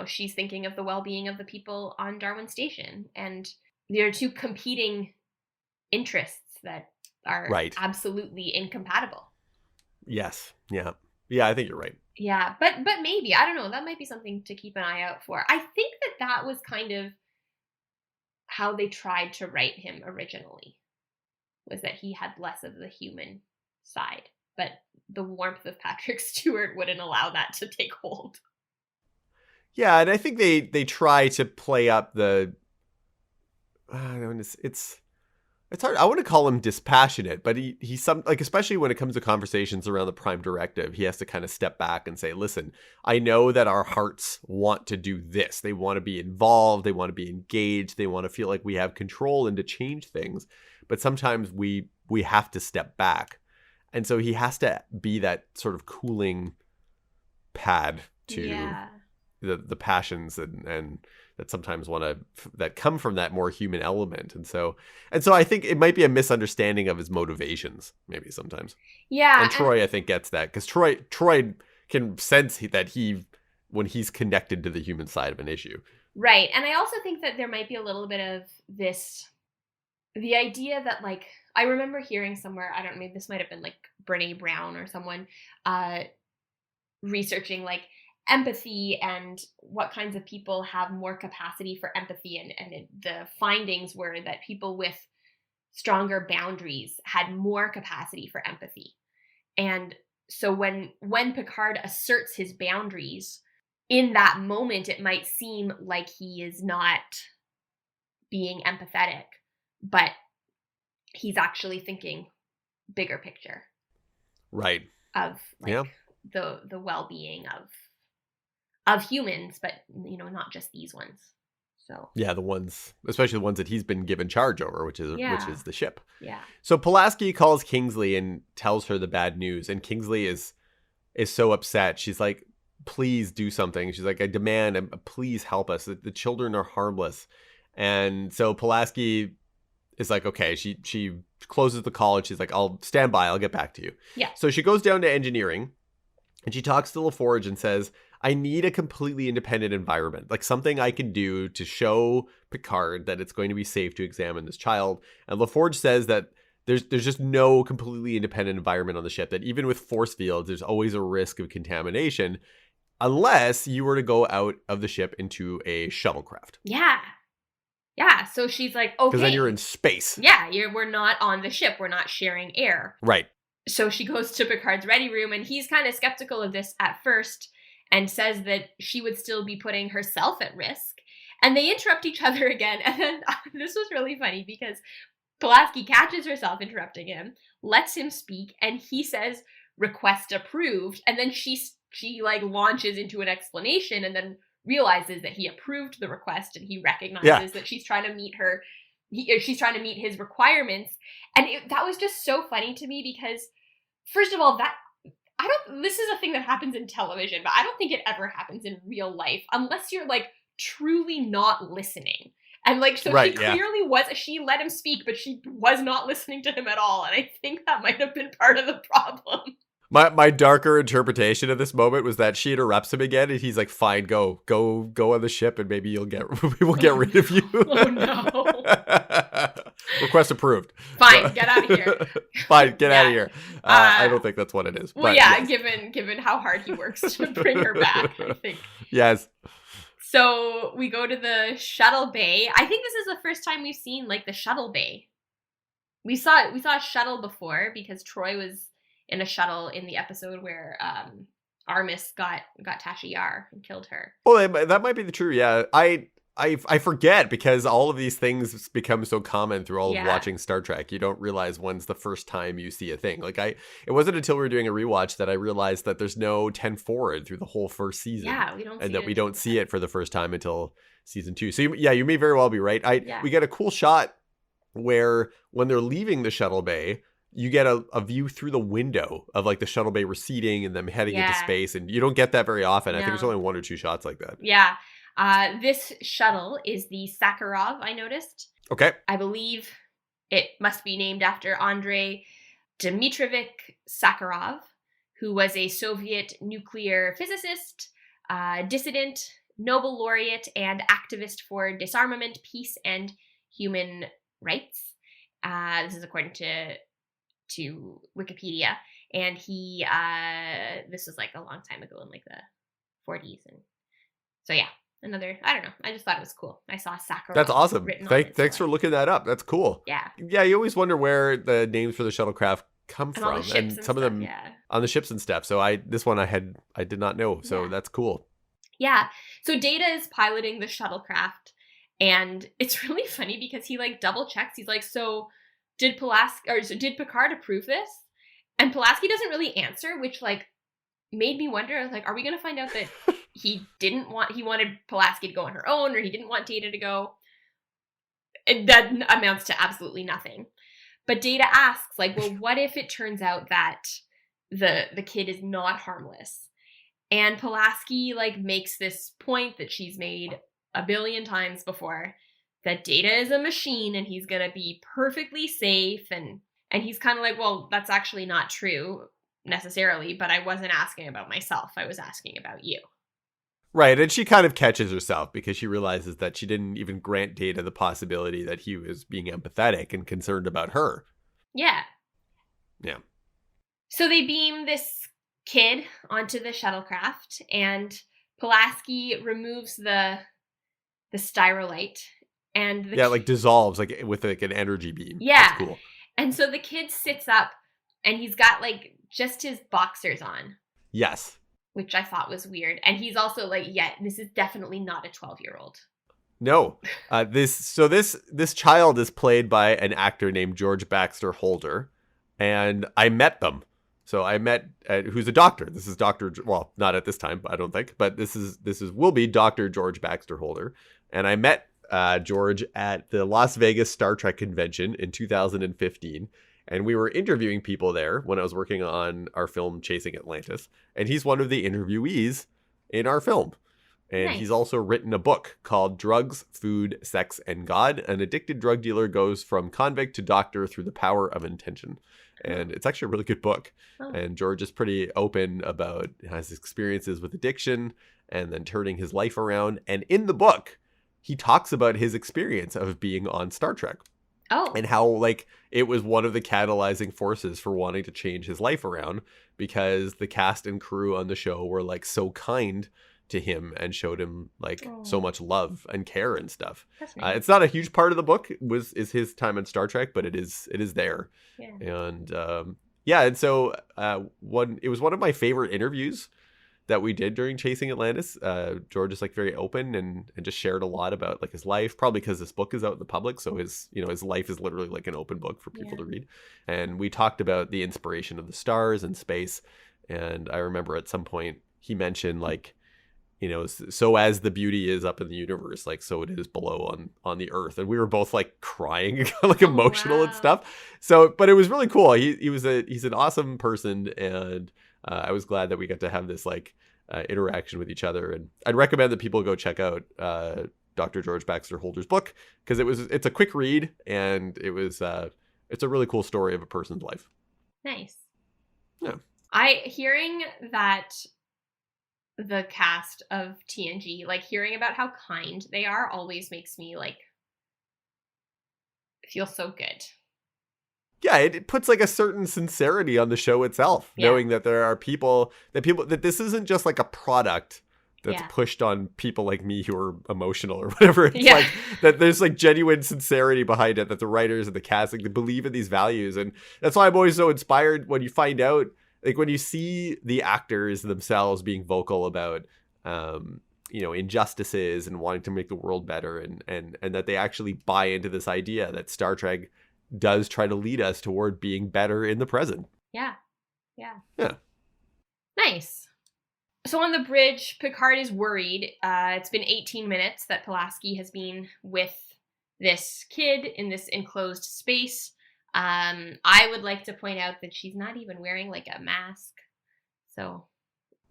she's thinking of the well-being of the people on Darwin Station. And there are two competing interests that are absolutely incompatible. Yes. Yeah. Yeah, I think you're right. Yeah, but maybe, I don't know, that might be something to keep an eye out for. I think that was kind of how they tried to write him originally, was that he had less of the human side, but the warmth of Patrick Stewart wouldn't allow that to take hold. Yeah, and I think they try to play up the... It's hard. I want to call him dispassionate, but he's especially when it comes to conversations around the Prime Directive, he has to kind of step back and say, listen, I know that our hearts want to do this. They want to be involved. They want to be engaged. They want to feel like we have control and to change things. But sometimes we have to step back. And so he has to be that sort of cooling pad to the passions and that sometimes that come from that more human element. And so I think it might be a misunderstanding of his motivations, maybe sometimes. Yeah. And Troy, I think, gets that, because Troy can sense that when he's connected to the human side of an issue. Right. And I also think that there might be a little bit of the idea that, like, I remember hearing somewhere, I don't know, maybe this might have been like Brene Brown or someone, researching like empathy and what kinds of people have more capacity for empathy, and the findings were that people with stronger boundaries had more capacity for empathy. And so when Picard asserts his boundaries, in that moment it might seem like he is not being empathetic, but he's actually thinking bigger picture, right, of the well-being of humans, but not just these ones. So yeah, the ones, especially the ones that he's been given charge over, which is the ship. Yeah. So Pulaski calls Kingsley and tells her the bad news, and Kingsley is so upset. She's like, "Please do something." She's like, "I demand, please help us. The children are harmless." And so Pulaski is like, okay, she closes the call and she's like, I'll stand by. I'll get back to you. Yeah. So she goes down to engineering and she talks to LaForge and says, I need a completely independent environment, like something I can do to show Picard that it's going to be safe to examine this child. And LaForge says that there's just no completely independent environment on the ship, that even with force fields, there's always a risk of contamination unless you were to go out of the ship into a shuttlecraft. Yeah. Yeah. So she's like, okay. Because then you're in space. Yeah. We're not on the ship. We're not sharing air. Right. So she goes to Picard's ready room, and he's kind of skeptical of this at first and says that she would still be putting herself at risk. And they interrupt each other again. And then this was really funny because Pulaski catches herself interrupting him, lets him speak, and he says, request approved. And then she like launches into an explanation and then realizes that he approved the request and he recognizes that she's trying to meet she's trying to meet his requirements. And that was just so funny to me because, first of all, this is a thing that happens in television, but I don't think it ever happens in real life unless you're like truly not listening. And like, so she clearly she let him speak, but she was not listening to him at all. And I think that might have been part of the problem. My darker interpretation of this moment was that she interrupts him again, and he's like, "Fine, go on the ship, and maybe we'll get rid of you." Oh no! Request approved. Fine, get out of here. Fine, get out of here. I don't think that's what it is. Well, but yeah, yes. given how hard he works to bring her back, I think. Yes. So we go to the shuttle bay. I think this is the first time we've seen like the shuttle bay. We saw a shuttle before because Troy was in a shuttle in the episode where Armis got Tasha Yar and killed her. Oh, that might be the true. Yeah, I forget because all of these things become so common through all of watching Star Trek. You don't realize when's the first time you see a thing. Like it wasn't until we were doing a rewatch that I realized that there's no 10 forward through the whole first season. Yeah, we don't see and that we don't see it for the first time until season 2. So you may very well be right. We get a cool shot where when they're leaving the shuttle bay, you get a view through the window of like the shuttle bay receding and them heading into space. And you don't get that very often. No. I think there's only 1 or 2 shots like that. Yeah. This shuttle is the Sakharov, I noticed. Okay. I believe it must be named after Andrei Dmitrovich Sakharov, who was a Soviet nuclear physicist, dissident, Nobel laureate, and activist for disarmament, peace, and human rights. This is according to Wikipedia. And he, this was like a long time ago in like the 40s. And so yeah. I don't know. I just thought it was cool. I saw Sakharov. That's awesome. Thanks for looking that up. That's cool. Yeah. Yeah, you always wonder where the names for the shuttlecraft come and from. And some of them on the ships and stuff. So this one I did not know. So that's cool. Yeah. So Data is piloting the shuttlecraft. And it's really funny because he like double checks. He's like, so did Picard approve this? And Pulaski doesn't really answer, which like made me wonder, I was like, are we going to find out that he wanted Pulaski to go on her own, or he didn't want Data to go? That amounts to absolutely nothing. But Data asks, like, well, what if it turns out that the kid is not harmless? And Pulaski, like, makes this point that she's made a billion times before, that Data is a machine and he's going to be perfectly safe. And he's kind of like, well, that's actually not true necessarily, but I wasn't asking about myself. I was asking about you. Right, and she kind of catches herself because she realizes that she didn't even grant Data the possibility that he was being empathetic and concerned about her. Yeah. Yeah. So they beam this kid onto the shuttlecraft, and Pulaski removes the styrolite, and like dissolves like with like an energy beam. Yeah. That's cool. And so the kid sits up, and he's got like just his boxers on. Yes. Which I thought was weird. And he's also like, this is definitely not a 12-year-old. No. This child is played by an actor named George Baxter Holder. And I met them. So I met, who's a doctor. This is well, not at this time, I don't think. But will be Dr. George Baxter Holder. And I met George at the Las Vegas Star Trek convention in 2015. And we were interviewing people there when I was working on our film Chasing Atlantis. And he's one of the interviewees in our film. And Nice. he's also written a book called Drugs, Food, Sex, and God. An addicted drug dealer goes from convict to doctor through the power of intention. And it's actually a really good book. Oh. And George is pretty open about his experiences with addiction and then turning his life around. And in the book, he talks about his experience of being on Star Trek. Oh. And how, like, it was one of the catalyzing forces for wanting to change his life around, because the cast and crew on the show were, like, so kind to him and showed him, like, so much love and care and stuff. That's nice. It's not a huge part of the book is his time on Star Trek, but it is there. Yeah. And and so it was one of my favorite interviews that we did during Chasing Atlantis. George is, like, very open and just shared a lot about, like, his life, probably because this book is out in the public, so his life is literally like an open book for people to read. And we talked about the inspiration of the stars and space. And I remember at some point he mentioned, like, so as the beauty is up in the universe, like, so it is below on the earth. And we were both, like, crying, like, emotional and stuff. So, but it was really cool. He's an awesome person, and I was glad that we got to have this, like, interaction with each other. And I'd recommend that people go check out Dr. George Baxter Holder's book, because it's a quick read, and it's a really cool story of a person's life. Nice. Yeah. Hearing that the cast of TNG, like, hearing about how kind they are always makes me, like, feel so good. Yeah, it puts, like, a certain sincerity on the show itself, knowing that there are people that this isn't just, like, a product that's pushed on people like me who are emotional or whatever. It's like that there's, like, genuine sincerity behind it, that the writers and the cast, like, they believe in these values. And that's why I'm always so inspired when you find out, like, when you see the actors themselves being vocal about injustices and wanting to make the world better, and that they actually buy into this idea that Star Trek does try to lead us toward being better in the present. Yeah. Nice. So on the bridge, Picard is worried. It's been 18 minutes that Pulaski has been with this kid in this enclosed space. I would like to point out that she's not even wearing, like, a mask. So.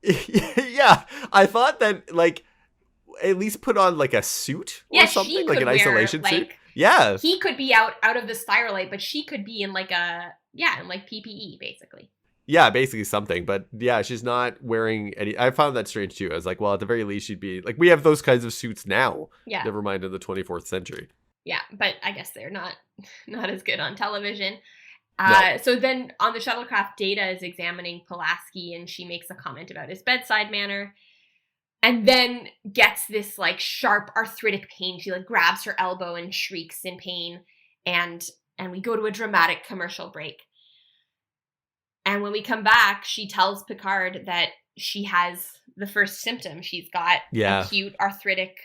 Yeah, I thought that, like, at least put on, like, a suit or something, like an isolation suit. Yeah. He could be out of the styrolite, but she could be in, like, in, like, PPE, basically. Yeah, basically something. But yeah, she's not wearing any. I found that strange too. I was like, well, at the very least, she'd be like, we have those kinds of suits now. Yeah. Never mind in the 24th century. Yeah, but I guess they're not as good on television. No. So then on the shuttlecraft, Data is examining Pulaski, and she makes a comment about his bedside manner, and then gets this, like, sharp arthritic pain. She, like, grabs her elbow and shrieks in pain, and we go to a dramatic commercial break. And when we come back, she tells Picard that she has the first symptom. She's got acute arthritic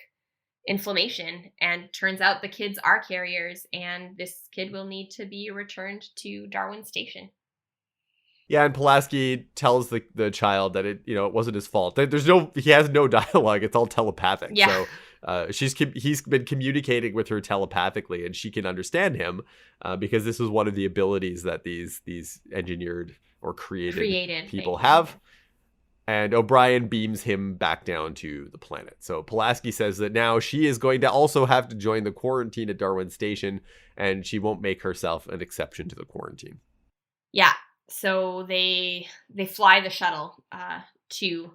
inflammation, and turns out the kids are carriers, and this kid will need to be returned to Darwin Station. Yeah, and Pulaski tells the child that it wasn't his fault. He has no dialogue. It's all telepathic. Yeah. So he's been communicating with her telepathically, and she can understand him because this is one of the abilities that these engineered or created people have. And O'Brien beams him back down to the planet. So Pulaski says that now she is going to also have to join the quarantine at Darwin Station, and she won't make herself an exception to the quarantine. Yeah. So they fly the shuttle to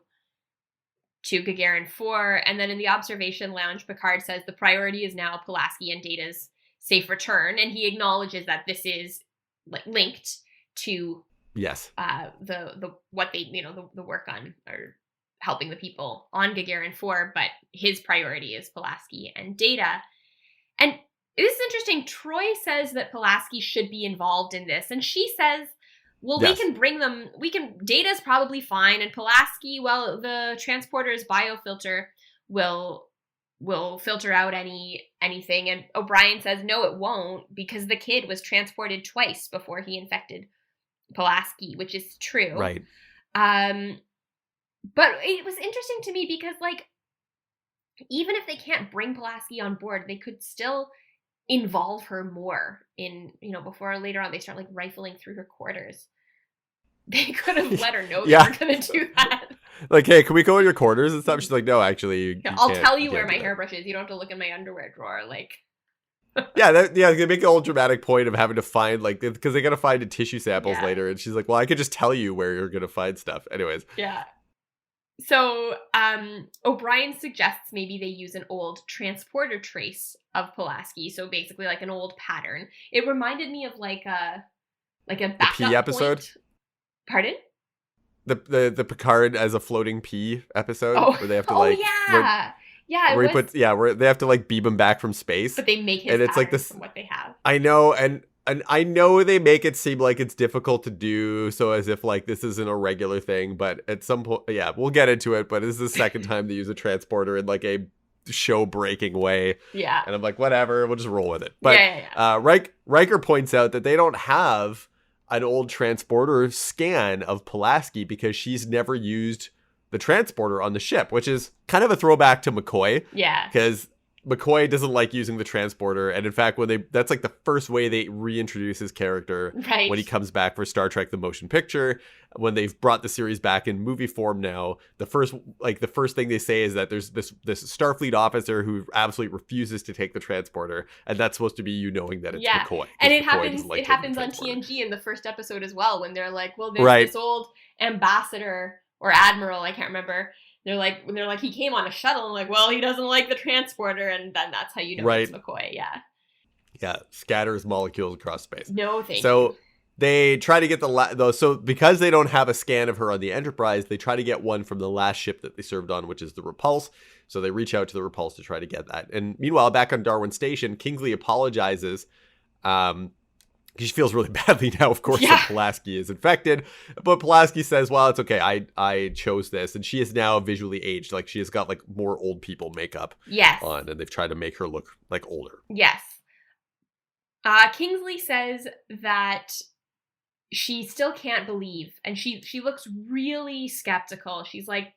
Gagarin 4, and then in the observation lounge, Picard says the priority is now Pulaski and Data's safe return, and he acknowledges that this is, like, linked to the what they the work on or helping the people on Gagarin 4, but his priority is Pulaski and Data. And this is interesting. Troy says that Pulaski should be involved in this, and she says, well, we can bring them, Data's probably fine, and Pulaski, well, the transporter's biofilter will filter out anything. And O'Brien says, no, it won't, because the kid was transported twice before he infected Pulaski, which is true. Right. But it was interesting to me because, like, even if they can't bring Pulaski on board, they could still involve her more in, before later on they start, like, rifling through her quarters. They could have let her know they were going to do that. Like, hey, can we go in your quarters and stuff? She's like, no, actually, you I'll can't, tell you you where can't my do that. hairbrush is. You don't have to look in my underwear drawer. Like, Yeah, they make a whole dramatic point of having to find, like, because they got to find the tissue samples later. And she's like, well, I could just tell you where you're going to find stuff. Anyways. Yeah. So O'Brien suggests maybe they use an old transporter trace of Pulaski. So basically like an old pattern. It reminded me of like a backup P episode? Point. Pardon? The Picard as a floating P episode where they have to where they have to like beam him back from space. But they make his and it's like this from what they have. I know, and I know they make it seem like it's difficult to do, so as if like this isn't a regular thing, but at some point, yeah, we'll get into it, but this is the second time they use a transporter in like a show breaking way. Yeah. And I'm like, whatever, we'll just roll with it. But Riker points out that they don't have an old transporter scan of Pulaski because she's never used the transporter on the ship, which is kind of a throwback to McCoy. Yeah. Because McCoy doesn't like using the transporter. And in fact, that's like the first way they reintroduce his character when he comes back for Star Trek, the motion picture. When they've brought the series back in movie form now, the first thing they say is that there's this Starfleet officer who absolutely refuses to take the transporter. And that's supposed to be you knowing that it's McCoy. And it happens on TNG in the first episode as well, when they're like, well, there's this old ambassador or admiral, I can't remember. They're like, he came on a shuttle, and like, well, he doesn't like the transporter, and then that's how you know it's McCoy. Yeah. Yeah, scatters molecules across space. No, thank you. So they try to get so because they don't have a scan of her on the Enterprise, they try to get one from the last ship that they served on, which is the Repulse. So they reach out to the Repulse to try to get that. And meanwhile, back on Darwin Station, Kingsley apologizes. She feels really badly now, of course, that Pulaski is infected. But Pulaski says, well, it's okay. I chose this. And she is now visually aged. Like, she has got, like, more old people makeup on. And they've tried to make her look, like, older. Yes. Kingsley says that she still can't believe. And she looks really skeptical. She's like,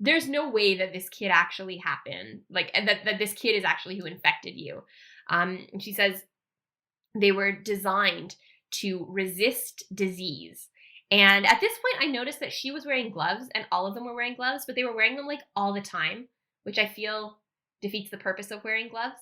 there's no way that this kid actually happened. Like, that this kid is actually who infected you. And she says, they were designed to resist disease. And at this point, I noticed that she was wearing gloves, and all of them were wearing gloves, but they were wearing them like all the time, which I feel defeats the purpose of wearing gloves.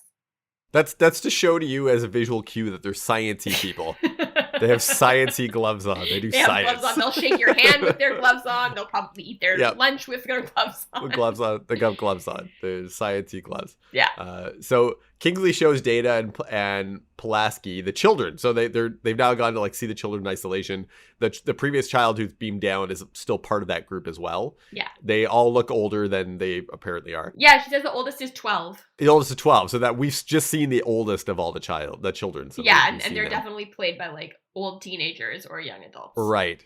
That's to show to you as a visual cue that they're sciencey people. They have sciencey gloves on. They science. Have gloves on. They'll shake your hand with their gloves on. They'll probably eat their lunch with their gloves on. Gloves on. They got gloves on. They're sciencey gloves. Yeah. So Kingsley shows Data and Pulaski the children. So they've now gone to like see the children in isolation. The previous child who's beamed down is still part of that group as well. Yeah. They all look older than they apparently are. Yeah, she says the oldest is 12. The oldest is 12. So that we've just seen the oldest of all the children. So yeah, and they're definitely played by like old teenagers or young adults. Right.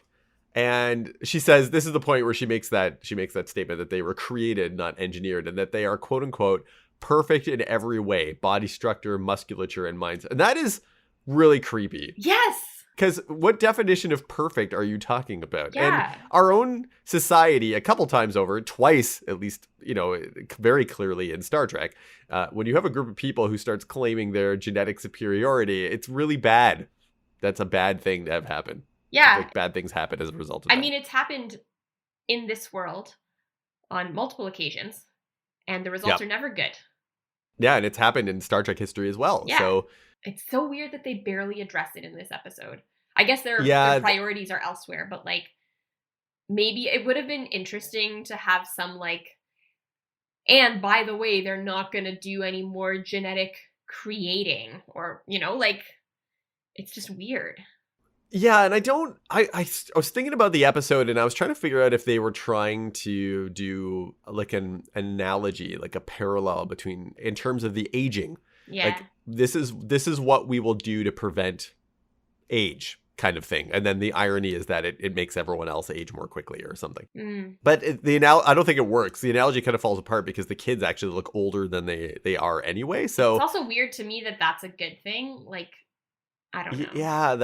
And she says this is the point where she makes that statement that they were created, not engineered, and that they are quote unquote perfect in every way, body structure, musculature, and mindset. And that is really creepy. Yes. Because what definition of perfect are you talking about? Yeah. And our own society, a couple times over, twice at least, very clearly in Star Trek, when you have a group of people who starts claiming their genetic superiority, it's really bad. That's a bad thing to have happen. Yeah. Like bad things happen as a result of that. I mean, it's happened in this world on multiple occasions, and the results are never good. Yeah, and it's happened in Star Trek history as well. Yeah. So it's so weird that they barely address it in this episode. I guess their priorities are elsewhere, but like maybe it would have been interesting to have some like, and by the way, they're not going to do any more genetic creating or, like it's just weird. Yeah, and I was thinking about the episode and I was trying to figure out if they were trying to do like an analogy, like a parallel between in terms of the aging. Yeah. Like this is what we will do to prevent age kind of thing. And then the irony is that it makes everyone else age more quickly or something. Mm. But I don't think it works. The analogy kind of falls apart because the kids actually look older than they are anyway. So it's also weird to me that that's a good thing. Like, I don't know. Yeah,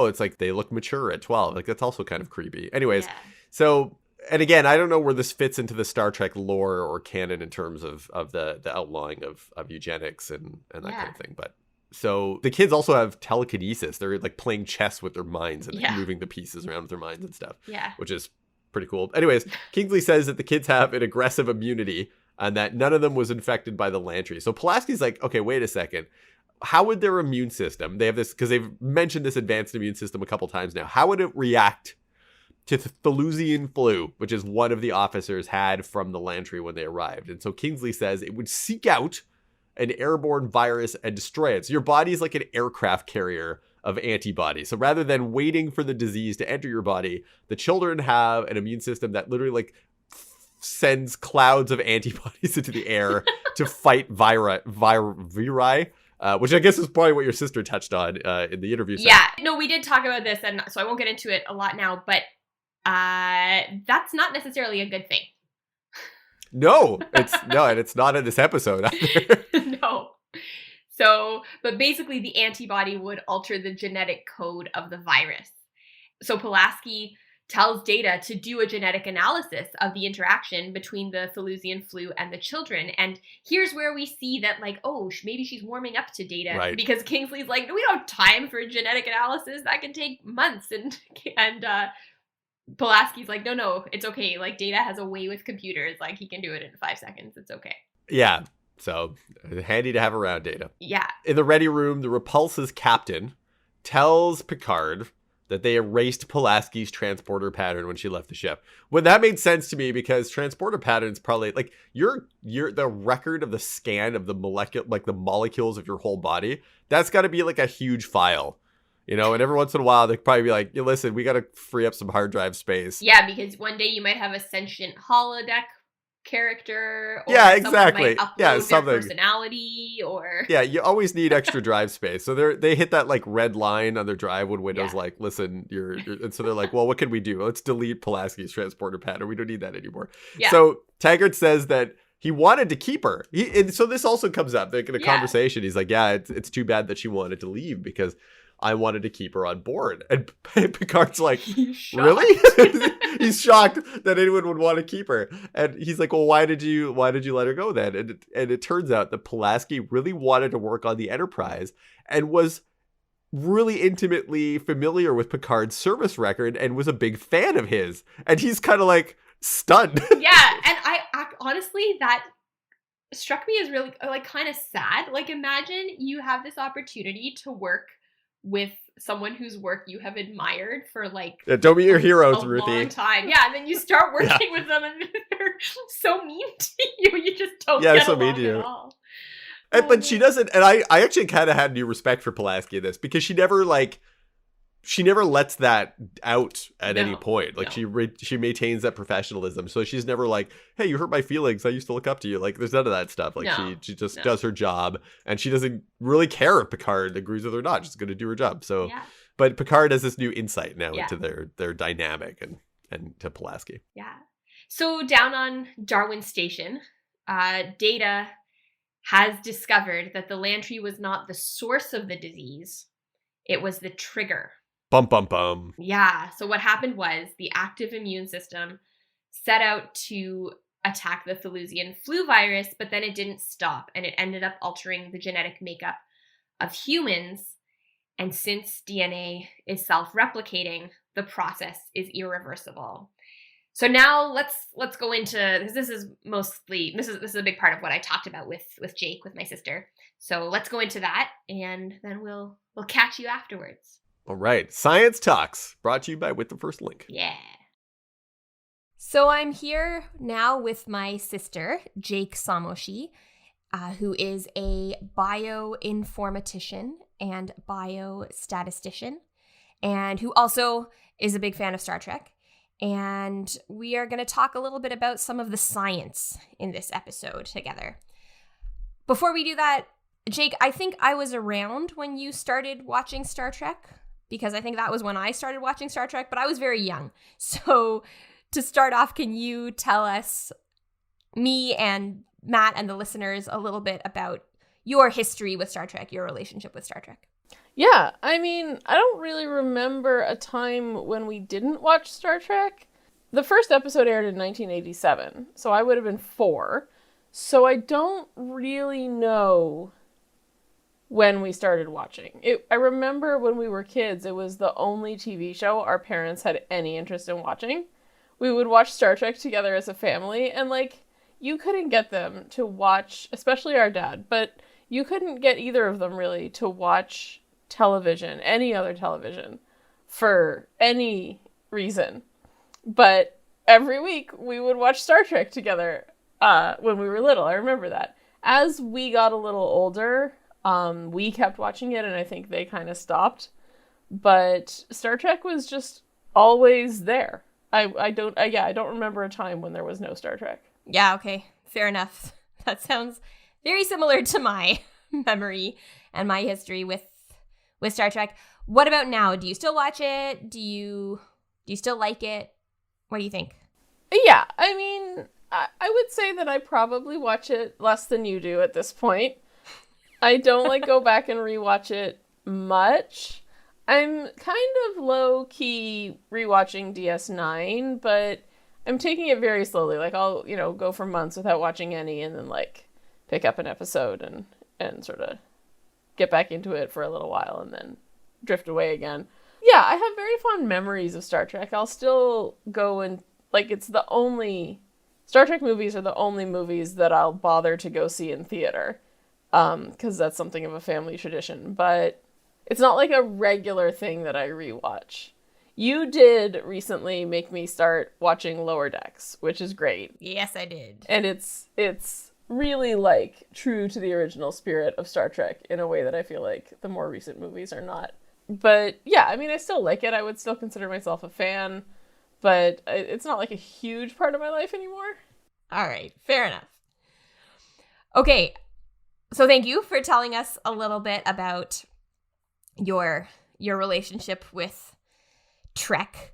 it's like they look mature at 12. Like that's also kind of creepy. Anyways, so and again, I don't know where this fits into the Star Trek lore or canon in terms of the outlawing of eugenics and that kind of thing. But so the kids also have telekinesis. They're like playing chess with their minds and like, moving the pieces around with their minds and stuff. Yeah. Which is pretty cool. Anyways, Kingsley says that the kids have an aggressive immunity and that none of them was infected by the Lantry. So Pulaski's like, okay, wait a second. How would their immune system, they have this, because they've mentioned this advanced immune system a couple times now, how would it react to the Thelusian flu, which is one of the officers had from the Lantry when they arrived? And so Kingsley says it would seek out an airborne virus and destroy it. So your body is like an aircraft carrier of antibodies. So rather than waiting for the disease to enter your body, the children have an immune system that literally like sends clouds of antibodies into the air to fight viri, which I guess is probably what your sister touched on in the interview. Yeah, no, we did talk about this, and so I won't get into it a lot now, but that's not necessarily a good thing. No, and it's not in this episode either. No. So, but basically the antibody would alter the genetic code of the virus. So Pulaski tells Data to do a genetic analysis of the interaction between the Thelusian flu and the children. And here's where we see that, like, oh, maybe she's warming up to Data. Right. Because Kingsley's like, we don't have time for genetic analysis. That can take months. And Pulaski's like, no, it's okay. Like, Data has a way with computers. Like, he can do it in 5 seconds. It's okay. Yeah. So handy to have around, Data. Yeah. In the ready room, the Repulse's captain tells Picard that they erased Pulaski's transporter pattern when she left the ship. Well, that made sense to me because transporter patterns probably like you're the record of the scan of the molecules of your whole body. That's got to be like a huge file, you know. And every once in a while, they'd probably be like, "Yeah, listen, we got to free up some hard drive space." Yeah, because one day you might have a sentient holodeck character, or yeah, exactly. Might upload yeah, something. Their personality, or yeah, you always need extra drive space. So they hit that like red line on their drive when Windows like, listen, you're and so they're like, well, what can we do? Let's delete Pulaski's transporter pattern. We don't need that anymore. Yeah. So Taggart says that he wanted to keep her. And so this also comes up like in a conversation. He's like, yeah, it's too bad that she wanted to leave because I wanted to keep her on board. And Picard's like, really? He's shocked that anyone would want to keep her. And he's like, well, why did you let her go then? And it turns out that Pulaski really wanted to work on the Enterprise and was really intimately familiar with Picard's service record and was a big fan of his. And he's kind of like stunned. Yeah. And I honestly, that struck me as really like kind of sad. Like, imagine you have this opportunity to work with someone whose work you have admired for like don't be your heroes, Ruthie. Long time. Yeah, and then you start working with them and they're so mean to you. You just don't get so along mean to you. At all. But she doesn't, and I actually kind of had new respect for Pulaski in this because she never lets that out at any point. Like she maintains that professionalism. So she's never like, hey, you hurt my feelings. I used to look up to you. Like there's none of that stuff. Like she just does her job and she doesn't really care if Picard agrees with her or not. She's going to do her job. So, but Picard has this new insight now into their dynamic and to Pulaski. Yeah. So down on Darwin Station, Data has discovered that the Lantry was not the source of the disease. It was the trigger. Bum, bum, bum. Yeah. So what happened was the active immune system set out to attack the Thelusian flu virus, but then it didn't stop and it ended up altering the genetic makeup of humans. And since DNA is self-replicating, the process is irreversible. So now let's go into this is a big part of what I talked about with Jake, with my sister. So let's go into that and then we'll catch you afterwards. All right. Science Talks, brought to you by With the First Link. Yeah. So I'm here now with my sister, Jake Samoshi, who is a bioinformatician and biostatistician, and who also is a big fan of Star Trek. And we are going to talk a little bit about some of the science in this episode together. Before we do that, Jake, I think I was around when you started watching Star Trek, because I think that was when I started watching Star Trek, but I was very young. So to start off, can you tell us, me and Matt and the listeners, a little bit about your history with Star Trek, your relationship with Star Trek? Yeah, I mean, I don't really remember a time when we didn't watch Star Trek. The first episode aired in 1987, so I would have been 4. So I don't really know when we started watching. I remember when we were kids, it was the only TV show our parents had any interest in watching. we would watch Star Trek together as a family, and like, you couldn't get them to watch, especially our dad, but you couldn't get either of them really to watch television, any other television, for any reason. But every week we would watch Star Trek together when we were little. I remember that. As we got a little older, we kept watching it, and I think they kind of stopped. But Star Trek was just always there. I don't remember a time when there was no Star Trek. Yeah, okay. Fair enough. That sounds very similar to my memory and my history with Star Trek. What about now? Do you still watch it? Do you still like it? What do you think? Yeah, I mean, I would say that I probably watch it less than you do at this point. I don't like go back and rewatch it much. I'm kind of low-key rewatching DS9, but I'm taking it very slowly. Like, I'll, go for months without watching any, and then, like, pick up an episode and sort of get back into it for a little while and then drift away again. Yeah, I have very fond memories of Star Trek. I'll still go and, like, Star Trek movies are the only movies that I'll bother to go see in theater, because that's something of a family tradition, but it's not like a regular thing that I rewatch. You did recently make me start watching Lower Decks, which is great. Yes, I did. And it's really, like, true to the original spirit of Star Trek in a way that I feel like the more recent movies are not. But yeah, I mean, I still like it. I would still consider myself a fan, but it's not like a huge part of my life anymore. All right, fair enough. Okay, so thank you for telling us a little bit about your relationship with Trek.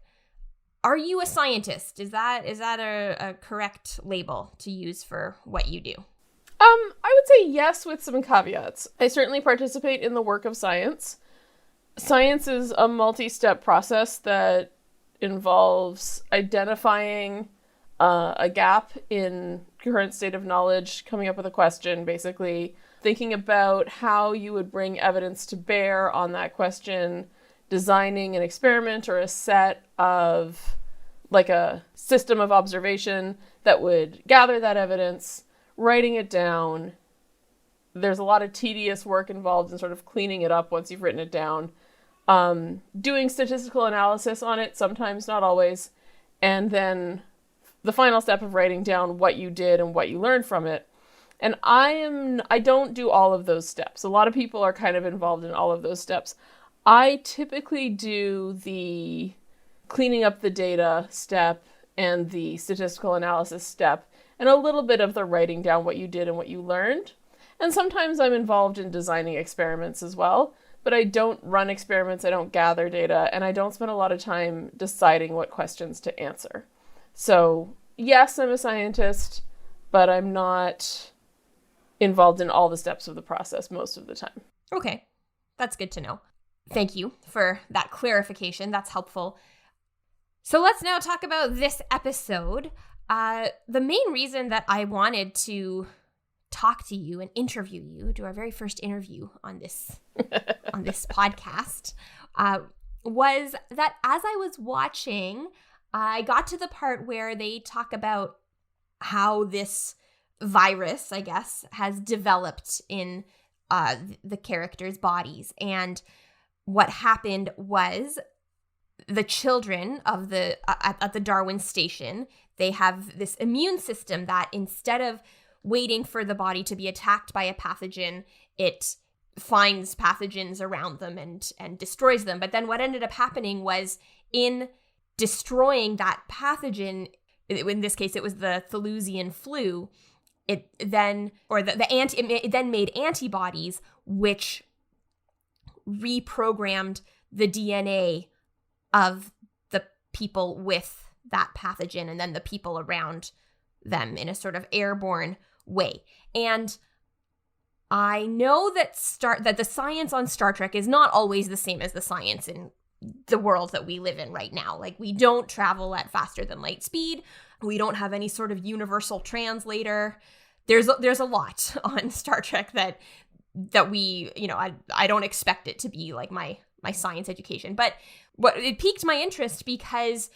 Are you a scientist? Is that a correct label to use for what you do? I would say yes, with some caveats. I certainly participate in the work of science. Science is a multi-step process that involves identifying a gap in current state of knowledge, coming up with a question, basically thinking about how you would bring evidence to bear on that question, designing an experiment or a set of, like, a system of observation that would gather that evidence, writing it down. There's a lot of tedious work involved in sort of cleaning it up once you've written it down, doing statistical analysis on it, sometimes, not always, and then the final step of writing down what you did and what you learned from it. And I don't do all of those steps. A lot of people are kind of involved in all of those steps. I typically do the cleaning up the data step and the statistical analysis step, and a little bit of the writing down what you did and what you learned. And sometimes I'm involved in designing experiments as well, but I don't run experiments, I don't gather data, and I don't spend a lot of time deciding what questions to answer. So, yes, I'm a scientist, but I'm not involved in all the steps of the process most of the time. Okay, that's good to know. Thank you for that clarification. That's helpful. So let's now talk about this episode. The main reason that I wanted to talk to you and interview you, do our very first interview on this on this podcast, was that as I was watching, I got to the part where they talk about how this virus, I guess, has developed in the characters' bodies. And what happened was the children of at the Darwin station, they have this immune system that instead of waiting for the body to be attacked by a pathogen, it finds pathogens around them and destroys them. But then what ended up happening was, in destroying that pathogen, in this case it was the Thelusian flu, it then made antibodies which reprogrammed the DNA of the people with that pathogen and then the people around them in a sort of airborne way. And I know that the science on Star Trek is not always the same as the science in the world that we live in right now. Like, we don't travel at faster than light speed. We don't have any sort of universal translator. There's a lot on Star Trek that we, I don't expect it to be like my science education. But it piqued my interest because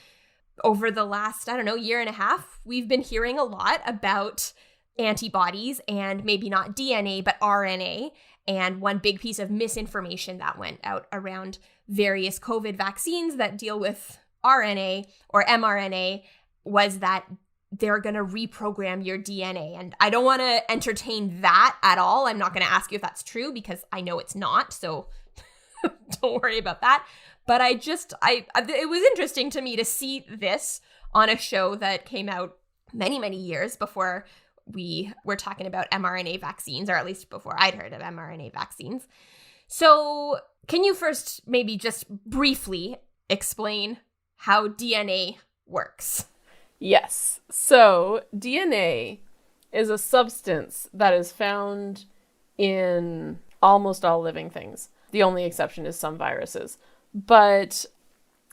over the last, I don't know, year and a half, we've been hearing a lot about antibodies and maybe not DNA, but RNA. And one big piece of misinformation that went out around various COVID vaccines that deal with RNA or mRNA was that they're going to reprogram your DNA. And I don't want to entertain that at all. I'm not going to ask you if that's true because I know it's not. So don't worry about that. But it was interesting to me to see this on a show that came out many, many years before we were talking about mRNA vaccines, or at least before I'd heard of mRNA vaccines. So can you first maybe just briefly explain how DNA works? Yes. So DNA is a substance that is found in almost all living things. The only exception is some viruses. But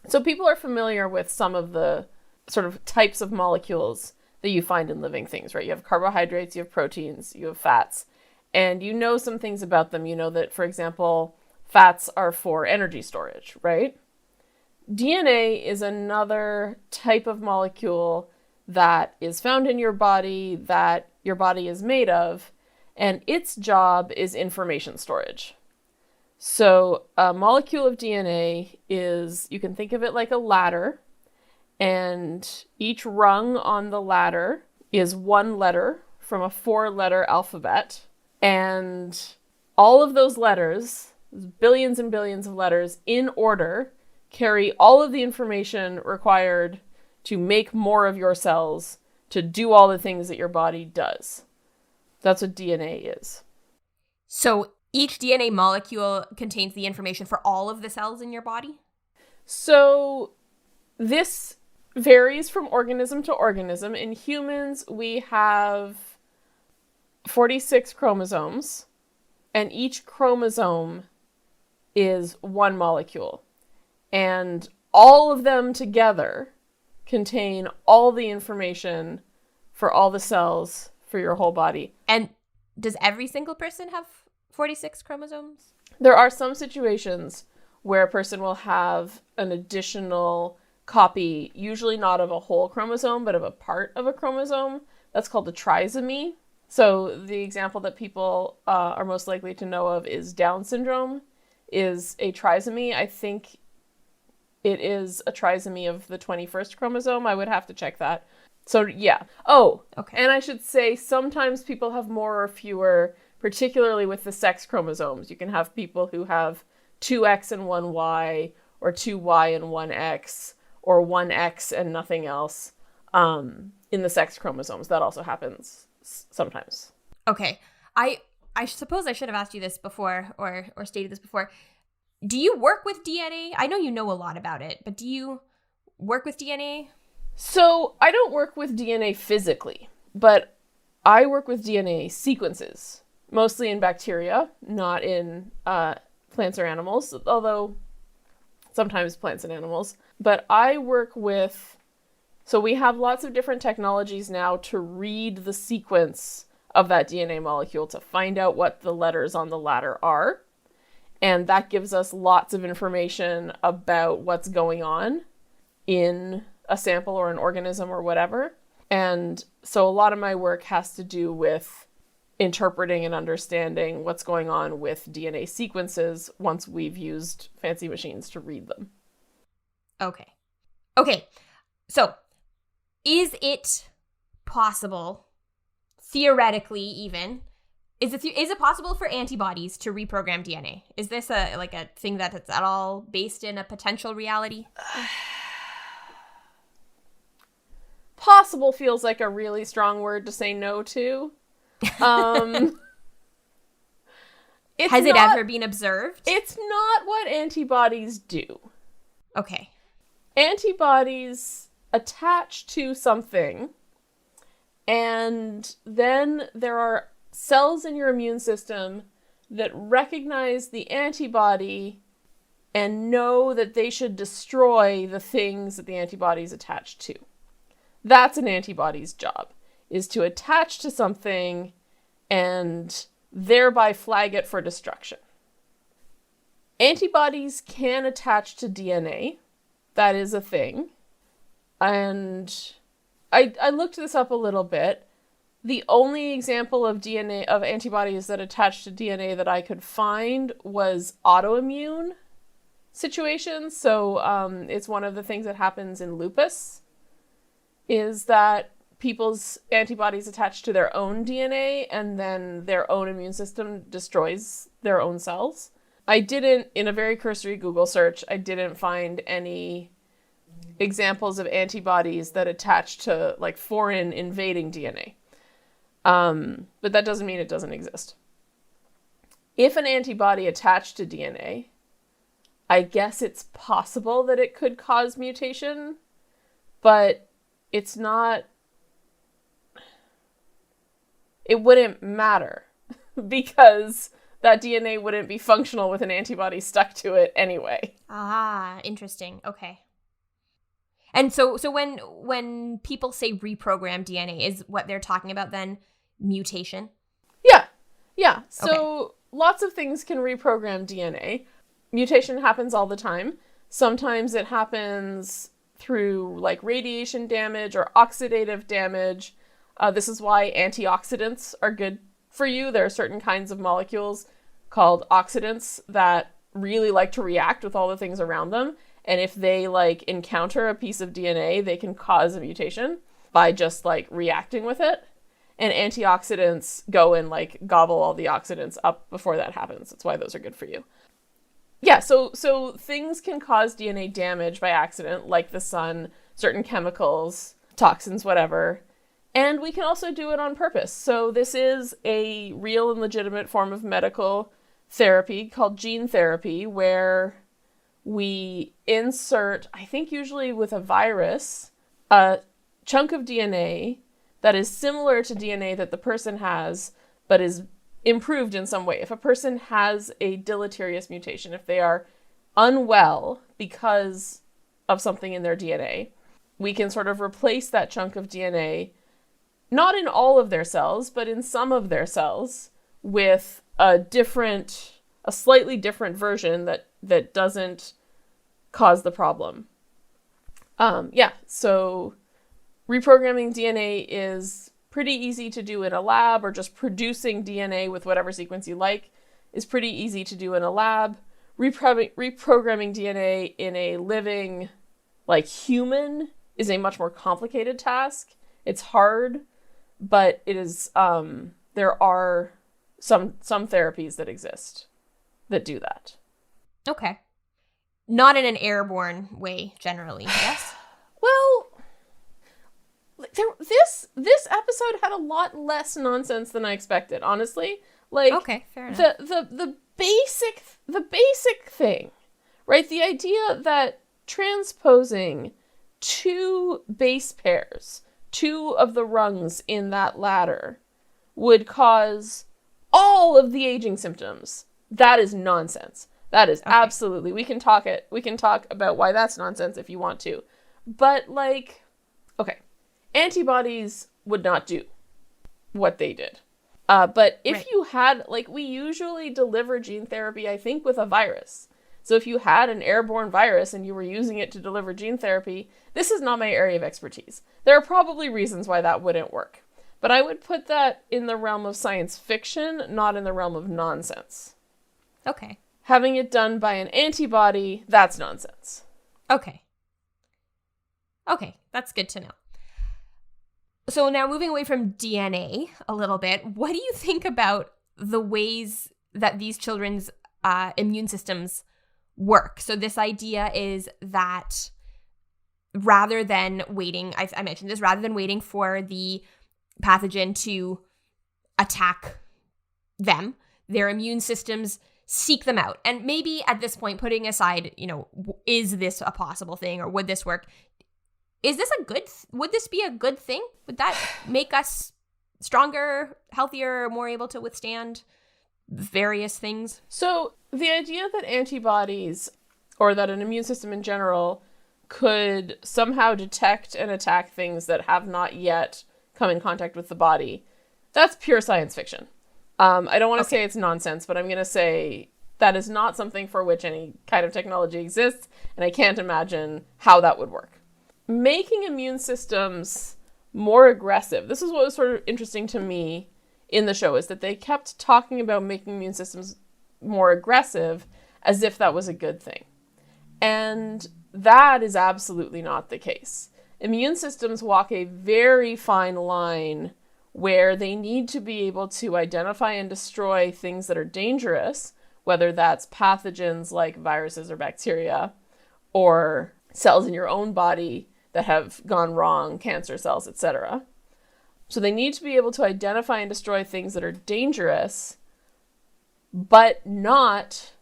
so people are familiar with some of the sort of types of molecules that you find in living things, right? You have carbohydrates, you have proteins, you have fats, and you know some things about them. You know that, for example, fats are for energy storage, right? DNA is another type of molecule that is found in your body, that your body is made of, and its job is information storage. So a molecule of DNA is, you can think of it like a ladder, and each rung on the ladder is one letter from a 4-letter alphabet. And all of those letters, billions and billions of letters in order, carry all of the information required to make more of your cells to do all the things that your body does. That's what DNA is. So each DNA molecule contains the information for all of the cells in your body? So this varies from organism to organism. In humans, we have 46 chromosomes, and each chromosome is one molecule. And all of them together contain all the information for all the cells for your whole body. And does every single person have 46 chromosomes? There are some situations where a person will have an additional copy, usually not of a whole chromosome, but of a part of a chromosome. That's called a trisomy. So the example that people are most likely to know of is Down syndrome, is a trisomy. I think it is a trisomy of the 21st chromosome. I would have to check that. So yeah. Oh, okay. And I should say sometimes people have more or fewer, particularly with the sex chromosomes. You can have people who have 2X and 1Y, or 2Y and 1X, or 1X and nothing else in the sex chromosomes. That also happens sometimes. Okay. I suppose I should have asked you this before, or stated this before. Do you work with DNA? I know you know a lot about it, but do you work with DNA? So I don't work with DNA physically, but I work with DNA sequences, mostly in bacteria, not in plants or animals, although sometimes plants and animals. But I work with, so we have lots of different technologies now to read the sequence of that DNA molecule to find out what the letters on the ladder are. And that gives us lots of information about what's going on in a sample or an organism or whatever. And so a lot of my work has to do with interpreting and understanding what's going on with DNA sequences once we've used fancy machines to read them. Okay. So is it possible, theoretically even, is it possible for antibodies to reprogram DNA? Is this a thing that's at all based in a potential reality? Possible feels like a really strong word to say no to. Has it ever been observed? It's not what antibodies do. Okay. Antibodies attach to something, and then there are cells in your immune system that recognize the antibody and know that they should destroy the things that the antibody is attached to. That's an antibody's job, is to attach to something and thereby flag it for destruction. Antibodies can attach to DNA. That is a thing. And I looked this up a little bit. The only example of DNA, of antibodies that attach to DNA that I could find was autoimmune situations. So it's one of the things that happens in lupus, is that people's antibodies attach to their own DNA and then their own immune system destroys their own cells. I didn't, in a very cursory Google search, I didn't find any examples of antibodies that attach to like foreign invading DNA. But that doesn't mean it doesn't exist. If an antibody attached to DNA, I guess it's possible that it could cause mutation, but it's not, it wouldn't matter because that DNA wouldn't be functional with an antibody stuck to it anyway. Ah, interesting. Okay. And so when people say reprogram DNA, is what they're talking about then mutation? Yeah. So lots of things can reprogram DNA. Mutation happens all the time. Sometimes it happens through like radiation damage or oxidative damage. This is why antioxidants are good for you. There are certain kinds of molecules called oxidants that really like to react with all the things around them. And if they like encounter a piece of DNA, they can cause a mutation by just like reacting with it. And antioxidants go and like gobble all the oxidants up before that happens. That's why those are good for you. Yeah, so things can cause DNA damage by accident, like the sun, certain chemicals, toxins, whatever. And we can also do it on purpose. So this is a real and legitimate form of medical therapy called gene therapy, where we insert, I think usually with a virus, a chunk of DNA that is similar to DNA that the person has, but is improved in some way. If a person has a deleterious mutation, if they are unwell because of something in their DNA, we can sort of replace that chunk of DNA, not in all of their cells, but in some of their cells, with a slightly different version that doesn't cause the problem. So reprogramming DNA is pretty easy to do in a lab, or just producing DNA with whatever sequence you like is pretty easy to do in a lab. Reprogramming DNA in a living, like human, is a much more complicated task. It's hard, but it is, there are some therapies that exist that do that. Okay. Not in an airborne way, generally, yes? Well, this episode had a lot less nonsense than I expected, honestly. Like, okay, fair enough. The basic thing, right? The idea that transposing two base pairs, two of the rungs in that ladder, would cause all of the aging symptoms. That is nonsense. That is absolutely. We can talk about why that's nonsense if you want to. But like, okay, antibodies would not do what they did. But if you had, like, we usually deliver gene therapy, I think, with a virus. So if you had an airborne virus and you were using it to deliver gene therapy, this is not my area of expertise. There are probably reasons why that wouldn't work. But I would put that in the realm of science fiction, not in the realm of nonsense. Okay. Having it done by an antibody, that's nonsense. Okay, that's good to know. So now moving away from DNA a little bit, what do you think about the ways that these children's immune systems work? So this idea is that rather than waiting, I mentioned this, rather than waiting for the pathogen to attack them, their immune systems seek them out. And maybe at this point, putting aside, is this a possible thing or would this work? Is this would this be a good thing? Would that make us stronger, healthier, more able to withstand various things? So the idea that antibodies, or that an immune system in general, could somehow detect and attack things that have not yet come in contact with the body, that's pure science fiction. I don't want to say it's nonsense, but I'm going to say that is not something for which any kind of technology exists, and I can't imagine how that would work. making immune systems more aggressive. This is what was sort of interesting to me in the show, is that they kept talking about making immune systems more aggressive as if that was a good thing. And that is absolutely not the case. Immune systems walk a very fine line where they need to be able to identify and destroy things that are dangerous, whether that's pathogens like viruses or bacteria, or cells in your own body that have gone wrong, cancer cells, etc. So they need to be able to identify and destroy things that are dangerous, but not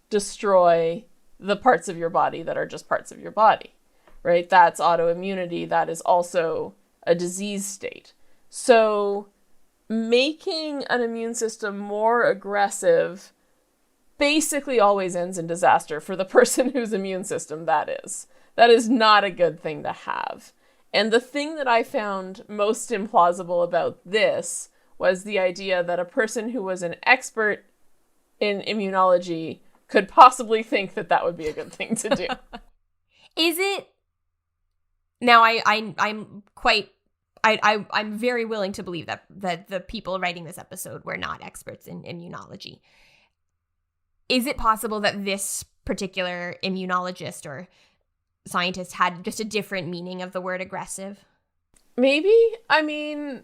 destroy the parts of your body that are just parts of your body, right? That's autoimmunity. That is also a disease state. So making an immune system more aggressive basically always ends in disaster for the person whose immune system that is. That is not a good thing to have. And the thing that I found most implausible about this was the idea that a person who was an expert in immunology could possibly think that that would be a good thing to do. Is it? Now, I'm very willing to believe that the people writing this episode were not experts in immunology. Is it possible that this particular immunologist or scientist had just a different meaning of the word aggressive? Maybe. I mean,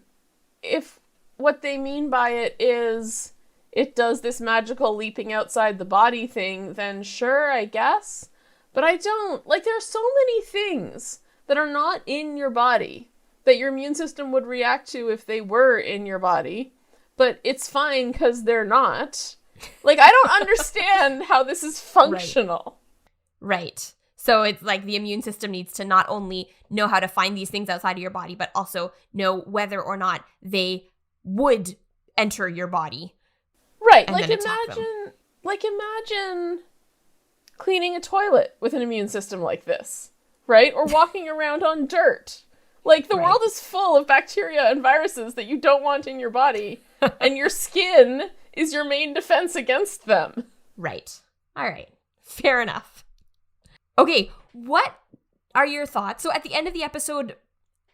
if what they mean by it is it does this magical leaping outside the body thing, then sure, I guess. But I don't. Like, there are so many things that are not in your body that your immune system would react to if they were in your body. But it's fine because they're not. Like, I don't understand how this is functional. Right. So it's like the immune system needs to not only know how to find these things outside of your body, but also know whether or not they would enter your body. Right. Like imagine cleaning a toilet with an immune system like this, right? Or walking around on dirt. Like, the world is full of bacteria and viruses that you don't want in your body, and your skin is your main defense against them. Right. All right. Fair enough. Okay, what are your thoughts? So at the end of the episode,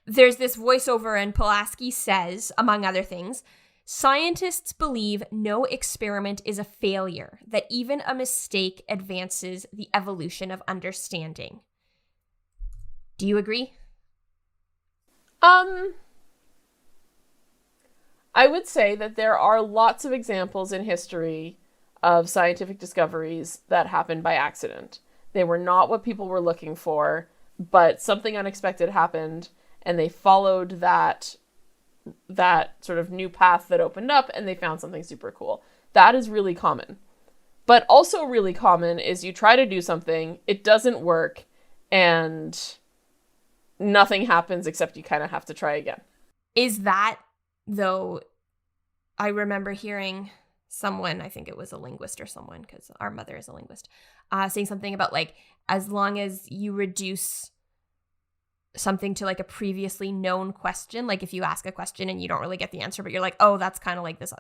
there's this voiceover, and Pulaski says, among other things, scientists believe no experiment is a failure, that even a mistake advances the evolution of understanding. Do you agree? I would say that there are lots of examples in history of scientific discoveries that happened by accident. They were not what people were looking for, but something unexpected happened, and they followed that sort of new path that opened up, and they found something super cool. That is really common. But also really common is you try to do something, it doesn't work, and nothing happens except you kind of have to try again. Is that, though, I remember hearing someone, I think it was a linguist or someone, because our mother is a linguist, saying something about, like, as long as you reduce something to, like, a previously known question, like if you ask a question and you don't really get the answer, but you're like, oh, that's kind of like this.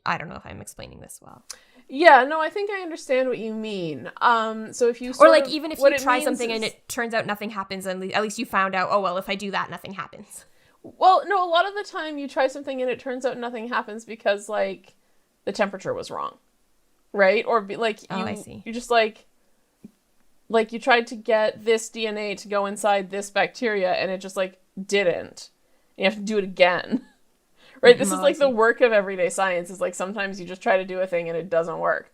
I don't know if I'm explaining this well. Yeah, no, I think I understand what you mean. So if you or like even if you try something and it turns out nothing happens, and at least you found out, oh, well, if I do that, nothing happens. Well, no, a lot of the time you try something and it turns out nothing happens because, like, the temperature was wrong, right? Or I see. You just like you tried to get this DNA to go inside this bacteria and it just like didn't. You have to do it again. Right? This is like the work of everyday science, is like sometimes you just try to do a thing and it doesn't work.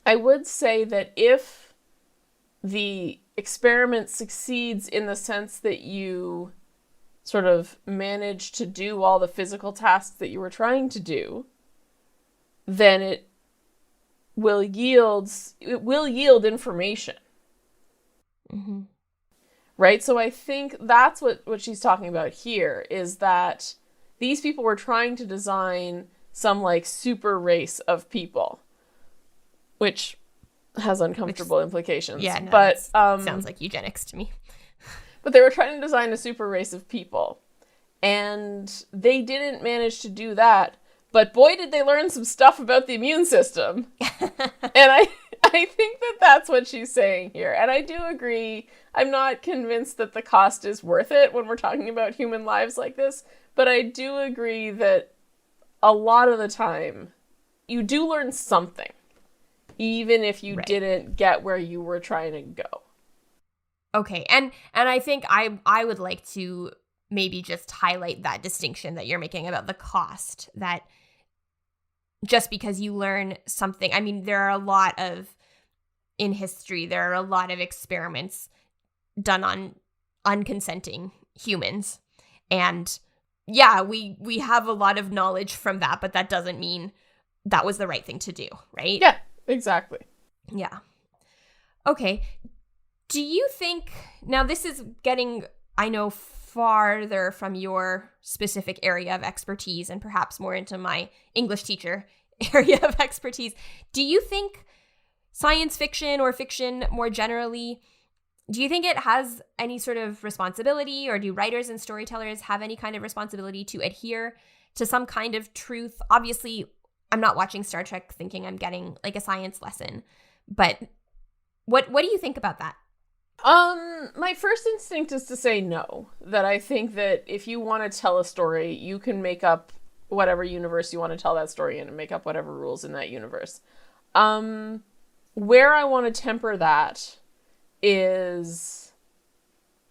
I would say that if the experiment succeeds in the sense that you sort of manage to do all the physical tasks that you were trying to do, then it will yield information. Mm-hmm. Right? So I think that's what she's talking about here, is that these people were trying to design some, like, super race of people, which has uncomfortable implications. Yeah, no, but sounds like eugenics to me. But they were trying to design a super race of people, and they didn't manage to do that. But boy, did they learn some stuff about the immune system. I think that that's what she's saying here. And I do agree. I'm not convinced that the cost is worth it when we're talking about human lives like this. But I do agree that a lot of the time, you do learn something, even if you didn't get where you were trying to go. Okay, and I think I would like to maybe just highlight that distinction that you're making about the cost, that just because you learn something, I mean, in history, there are a lot of experiments done on unconsenting humans. And yeah, we have a lot of knowledge from that, but that doesn't mean that was the right thing to do, right? Yeah, exactly. Yeah. Okay. Do you think, now this is getting, I know, farther from your specific area of expertise and perhaps more into my English teacher area of expertise. Do you think science fiction or fiction more generally, do you think it has any sort of responsibility, or do writers and storytellers have any kind of responsibility to adhere to some kind of truth? Obviously, I'm not watching Star Trek thinking I'm getting like a science lesson, but what do you think about that? My first instinct is to say no. That I think that if you want to tell a story, you can make up whatever universe you want to tell that story in and make up whatever rules in that universe. Where I want to temper that is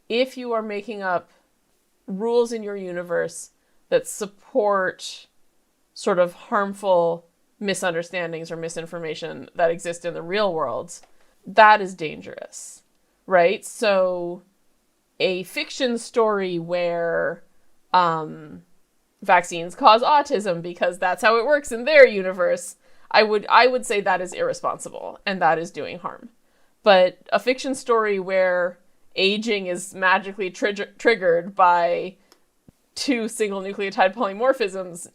if you are making up rules in your universe that support sort of harmful misunderstandings or misinformation that exist in the real world, that is dangerous. Right? So a fiction story where vaccines cause autism because that's how it works in their universe, I would say that is irresponsible and that is doing harm. But a fiction story where aging is magically triggered by 2 single nucleotide polymorphisms,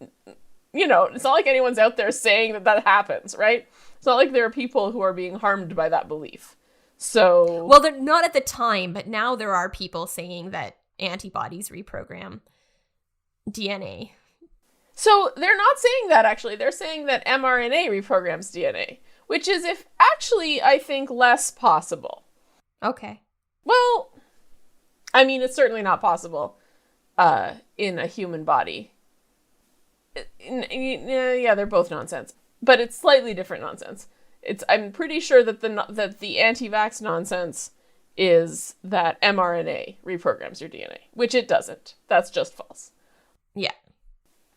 you know, it's not like anyone's out there saying that happens, right? It's not like there are people who are being harmed by that belief. So, well, they're not at the time, but now there are people saying that antibodies reprogram DNA. So they're not saying that, actually. They're saying that mRNA reprograms DNA, which is, if actually, I think, less possible. Okay. Well, I mean, it's certainly not possible in a human body. Yeah, they're both nonsense, but it's slightly different nonsense. I'm pretty sure that the anti-vax nonsense is that mRNA reprograms your DNA, which it doesn't. That's just false. Yeah.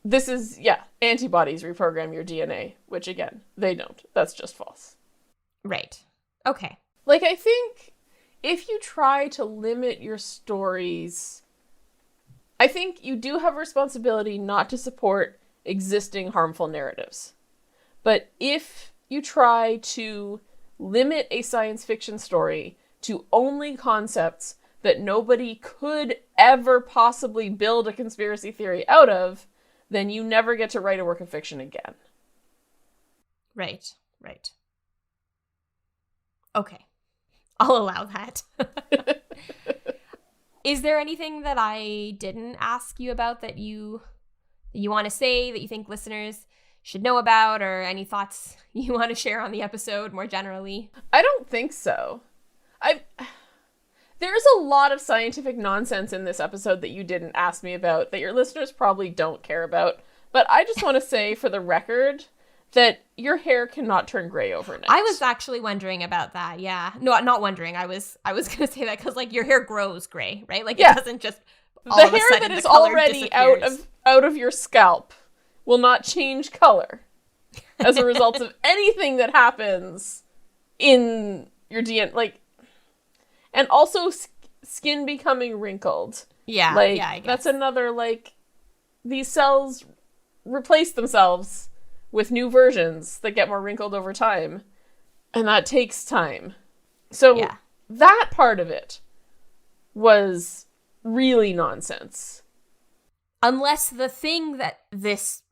This is, antibodies reprogram your DNA, which again, they don't. That's just false. Right. Okay. Like, I think if you try to limit your stories, I think you do have a responsibility not to support existing harmful narratives. But if you try to limit a science fiction story to only concepts that nobody could ever possibly build a conspiracy theory out of, then you never get to write a work of fiction again. Right. Okay. I'll allow that. Is there anything that I didn't ask you about that you want to say, that you think listeners should know about, or any thoughts you want to share on the episode more generally? I don't think so. There's a lot of scientific nonsense in this episode that you didn't ask me about that your listeners probably don't care about. But I just want to say, for the record, that your hair cannot turn gray overnight. I was actually wondering about that. Yeah. No, not wondering. I was going to say that because, like, your hair grows gray, right? Like, it doesn't just all the of a hair sudden that is the color already disappears. out of your scalp will not change color as a result of anything that happens in your DNA. Like, and also skin becoming wrinkled. Yeah, like, I guess. That's another, like, these cells replace themselves with new versions that get more wrinkled over time. And that takes time. So that part of it was really nonsense. Unless the thing that this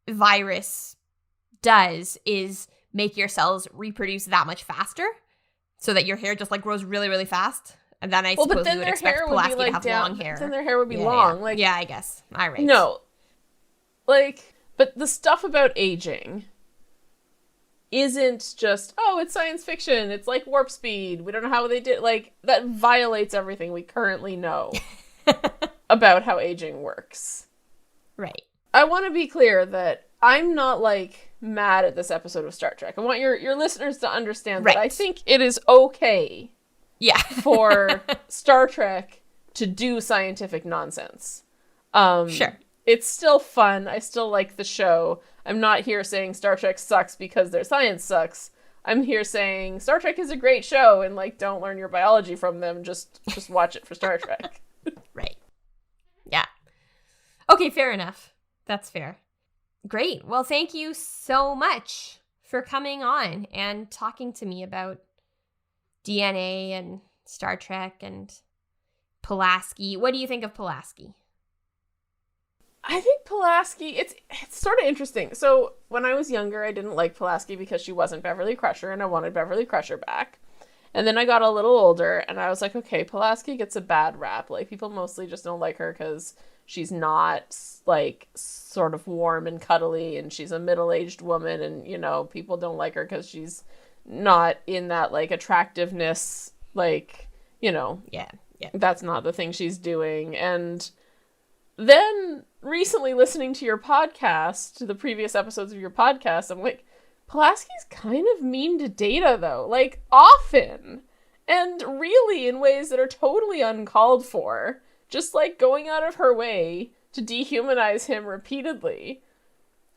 virus does is make your cells reproduce that much faster, so that your hair just, like, grows really, really fast. And then I suppose we would expect Pulaski to have long hair. Then their hair would be long. Yeah. Like, yeah, I guess. All right. No. Like, but the stuff about aging, isn't just, oh, it's science fiction, it's like warp speed, we don't know how they did, like, that violates everything we currently know about how aging works. Right. I want to be clear that I'm not, like, mad at this episode of Star Trek. I want your listeners to understand that I think it is okay for Star Trek to do scientific nonsense. Sure. It's still fun. I still like the show. I'm not here saying Star Trek sucks because their science sucks. I'm here saying Star Trek is a great show, and, like, don't learn your biology from them. Just watch it for Star Trek. Right. Yeah. Okay, fair enough. That's fair. Great. Well, thank you so much for coming on and talking to me about DNA and Star Trek and Pulaski. What do you think of Pulaski? I think Pulaski, it's sort of interesting. So when I was younger, I didn't like Pulaski because she wasn't Beverly Crusher, and I wanted Beverly Crusher back. And then I got a little older, and I was like, okay, Pulaski gets a bad rap. Like, people mostly just don't like her because she's not, like, sort of warm and cuddly, and she's a middle-aged woman, and, you know, people don't like her because she's not in that, like, attractiveness, like, you know. Yeah. That's not the thing she's doing. And then recently listening to your podcast, to the previous episodes of your podcast, I'm like, Pulaski's kind of mean to Data, though. Like, often. And really in ways that are totally uncalled for. Just, like, going out of her way to dehumanize him repeatedly.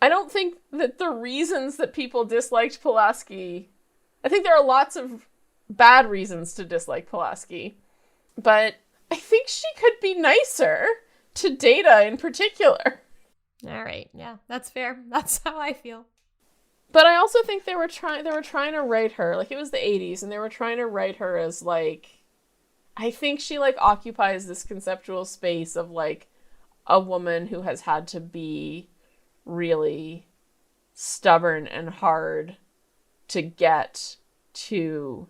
I don't think that the reasons that people disliked Pulaski... I think there are lots of bad reasons to dislike Pulaski. But I think she could be nicer to Data in particular. All right. Yeah, that's fair. That's how I feel. But I also think they were trying to write her, like, it was the 80s, and they were trying to write her as, like, I think she, like, occupies this conceptual space of, like, a woman who has had to be really stubborn and hard to get to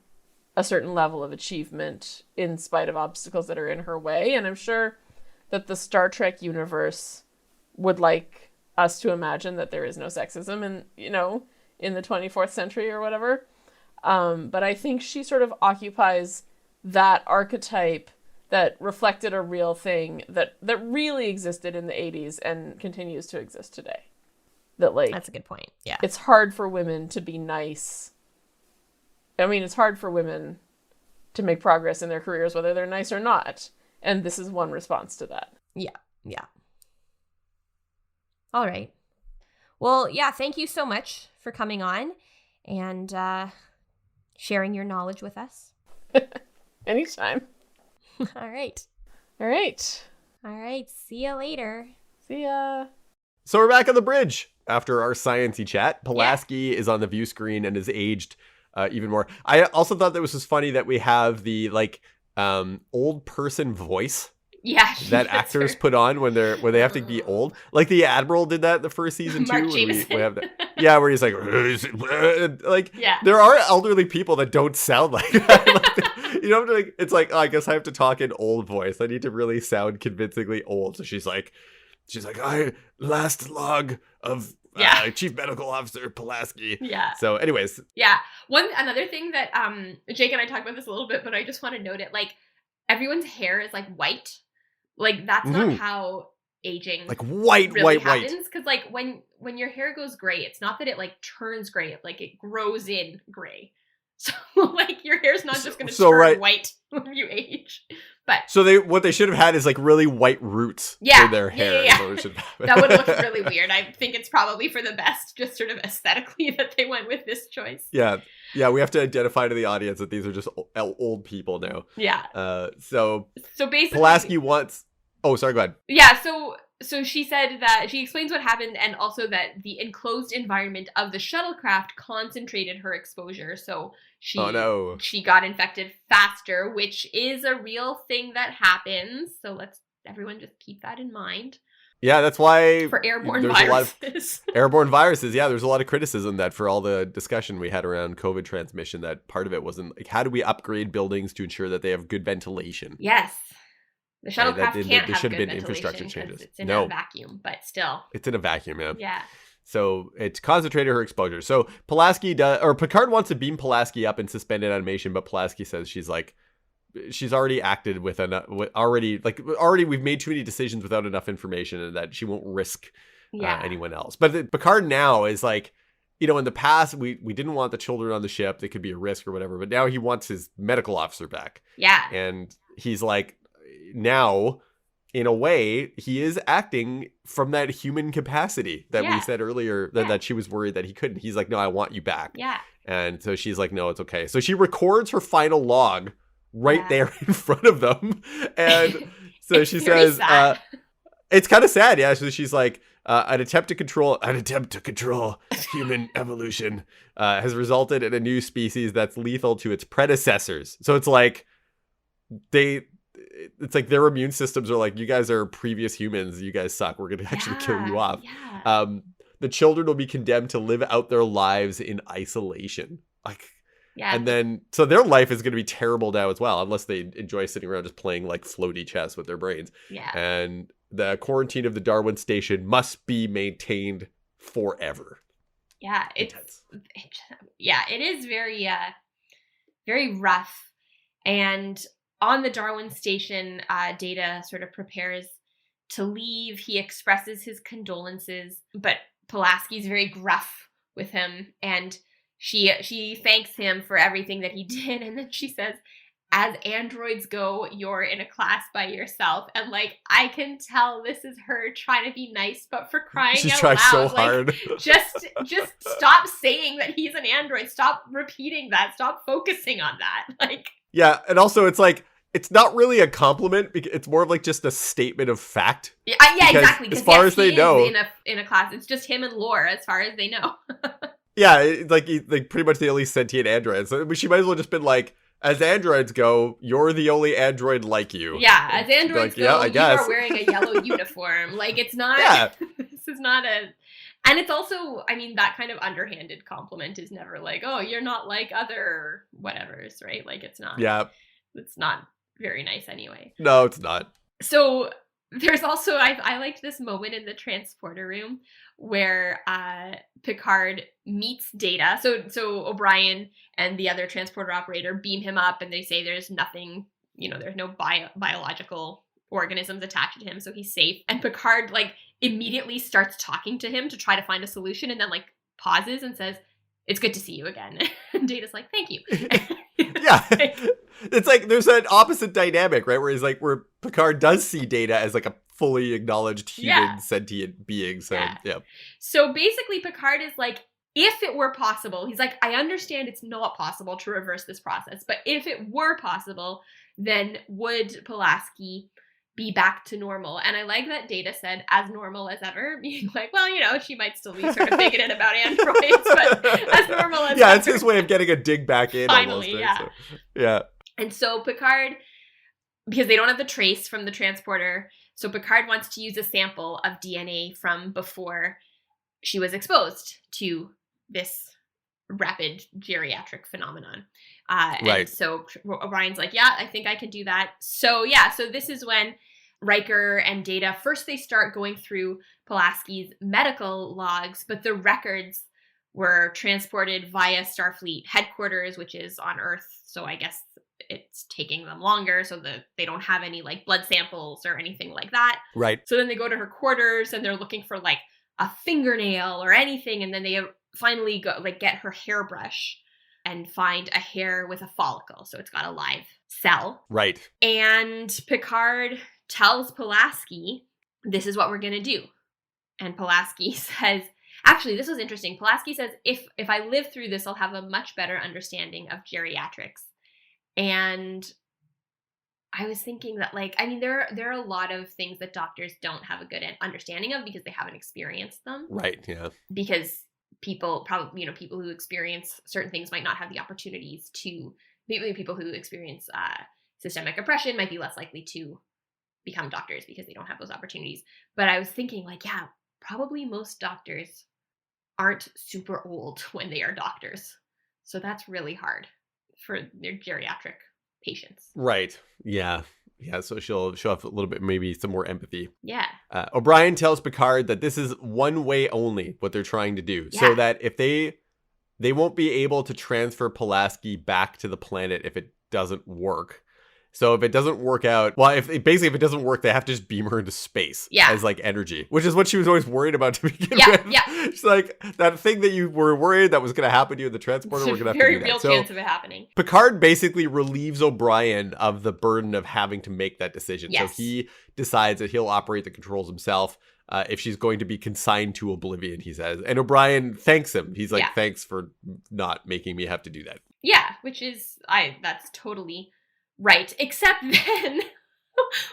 a certain level of achievement in spite of obstacles that are in her way. And I'm sure that the Star Trek universe would like us to imagine that there is no sexism in, you know, in the 24th century or whatever. But I think she sort of occupies that archetype that reflected a real thing that really existed in the 80s and continues to exist today. That, like, that's a good point. Yeah. It's hard for women to be nice. I mean, it's hard for women to make progress in their careers, whether they're nice or not. And this is one response to that. Yeah. All right. Well, yeah, thank you so much for coming on and sharing your knowledge with us. Anytime. All right. See See you later. ya. So we're back on the bridge after our science-y chat. Pulaski is on the view screen and is aged even more. I also thought that was just funny that we have the, like, old person voice that actors put on when they have to be old. Like the Admiral did that the first season too. We have that. Yeah, where he's like, like, there are elderly people that don't sound like that. Like, you know, like, it's like, oh, I guess I have to talk in old voice. I need to really sound convincingly old. So she's like, I last log of Chief Medical Officer Pulaski. Yeah. So anyways. Yeah. Another thing that Jake and I talked about this a little bit, but I just want to note it. Like, everyone's hair is, like, white. Like, that's not how aging, like, white happens. Because, like, when your hair goes gray, it's not that it, like, turns gray. Like, it grows in gray. So, like, your hair's not just going to turn white when you age. But so what they should have had is, like, really white roots in their hair. Yeah. That would look really weird. I think it's probably for the best, just sort of aesthetically, that they went with this choice. Yeah, we have to identify to the audience that these are just old people now. Yeah. So basically, Pulaski wants... Oh, sorry, go ahead. Yeah, so she said that she explains what happened, and also that the enclosed environment of the shuttlecraft concentrated her exposure. So she got infected faster, which is a real thing that happens. So let's everyone just keep that in mind. Yeah, that's why for airborne viruses. Airborne viruses. Yeah, there's a lot of criticism that for all the discussion we had around COVID transmission, that part of it wasn't like, how do we upgrade buildings to ensure that they have good ventilation? Yes. The shuttlecraft can't have should have good been infrastructure changes. It's in a vacuum, but still. It's in a vacuum, man. Yeah. So it's concentrated her exposure. So Picard wants to beam Pulaski up in suspended animation, but Pulaski says she's already acted with enough. Already we've made too many decisions without enough information, and that she won't risk anyone else. But Picard now is like, in the past we didn't want the children on the ship; they could be a risk or whatever. But now he wants his medical officer back. Yeah, and he's like, now, in a way, he is acting from that human capacity that we said earlier that she was worried that he couldn't. He's like, no, I want you back. Yeah. And so she's like, no, it's okay. So she records her final log right there in front of them. And so she says, it's kind of sad. Yeah. So she's like, an attempt to control human evolution has resulted in a new species that's lethal to its predecessors. So it's like it's like their immune systems are like, you guys are previous humans, you guys suck, we're gonna actually kill you off. The children will be condemned to live out their lives in isolation, and then so their life is going to be terrible now as well, unless they enjoy sitting around just playing like floaty chess with their brains. And the quarantine of the Darwin station must be maintained forever. It is very very rough. And on the Darwin station, Data sort of prepares to leave. He expresses his condolences, but Pulaski's very gruff with him, and she thanks him for everything that he did, and then she says, as androids go, you're in a class by yourself. And like, I can tell this is her trying to be nice, but for crying She's out trying loud, so hard. just stop saying that he's an android. Stop repeating that. Stop focusing on that. Yeah, and also it's like, it's not really a compliment. It's more of like just a statement of fact. Yeah, exactly. As far as they know, in a class, it's just him and Lore, as far as they know. Yeah, like pretty much the only sentient androids. So she might as well just been like, as androids go, you're the only android like you. Yeah, as androids go, I guess. you are wearing a yellow uniform. Like, it's not. Yeah. This is not a. And it's also, I mean, that kind of underhanded compliment is never like, oh, you're not like other whatevers, right? Like, it's not. Yeah. It's not very nice anyway. No, it's not. So there's also, I liked this moment in the transporter room where Picard meets Data. So O'Brien and the other transporter operator beam him up, and they say there's nothing, there's no biological organisms attached to him, so he's safe. And Picard like immediately starts talking to him to try to find a solution, and then like pauses and says, "It's good to see you again." And Data's like, "Thank you." Yeah. It's like there's an opposite dynamic, right? Where Picard does see Data as like a fully acknowledged human sentient being. So yeah. So basically Picard is like, if it were possible, he's like, I understand it's not possible to reverse this process, but if it were possible, then would Pulaski be back to normal? And I like that Data said, as normal as ever, being like, well, she might still be sort of bigoted about androids, but as normal as ever. Yeah, it's his way of getting a dig back in. Finally, almost, right? Yeah. And so Picard, because they don't have the trace from the transporter, so Picard wants to use a sample of DNA from before she was exposed to this rapid geriatric phenomenon. Right. And so O'Brien's like, yeah, I think I can do that. So this is when Riker and Data, first they start going through Pulaski's medical logs, but the records were transported via Starfleet headquarters, which is on Earth. So I guess it's taking them longer, so that they don't have any like blood samples or anything like that. Right. So then they go to her quarters and they're looking for like a fingernail or anything, and then they finally go get her hairbrush and find a hair with a follicle, so it's got a live cell. Right. And Picard tells Pulaski, this is what we're gonna do. And Pulaski says, actually, this was interesting. Pulaski says, if I live through this, I'll have a much better understanding of geriatrics. And I was thinking that, there are a lot of things that doctors don't have a good understanding of because they haven't experienced them. Right, yeah. Because people who experience certain things might not have the opportunities to, maybe people who experience systemic oppression might be less likely to become doctors because they don't have those opportunities. But I was thinking, probably most doctors aren't super old when they are doctors. So that's really hard for their geriatric patients. Right. Yeah. Yeah. So she'll have a little bit, maybe some more empathy. Yeah. O'Brien tells Picard that this is one way only what they're trying to do. So that if they won't be able to transfer Pulaski back to the planet if it doesn't work. So if it doesn't work out, well, if it doesn't work, they have to just beam her into space as like energy, which is what she was always worried about to begin with. Yeah. It's like that thing that you were worried that was going to happen to you in the transporter. We're going to have to do that. Very real chance of it happening. Picard basically relieves O'Brien of the burden of having to make that decision. Yes. So he decides that he'll operate the controls himself. If she's going to be consigned to oblivion, he says. And O'Brien thanks him. He's like, thanks for not making me have to do that. Yeah, which is, that's totally right. Except then,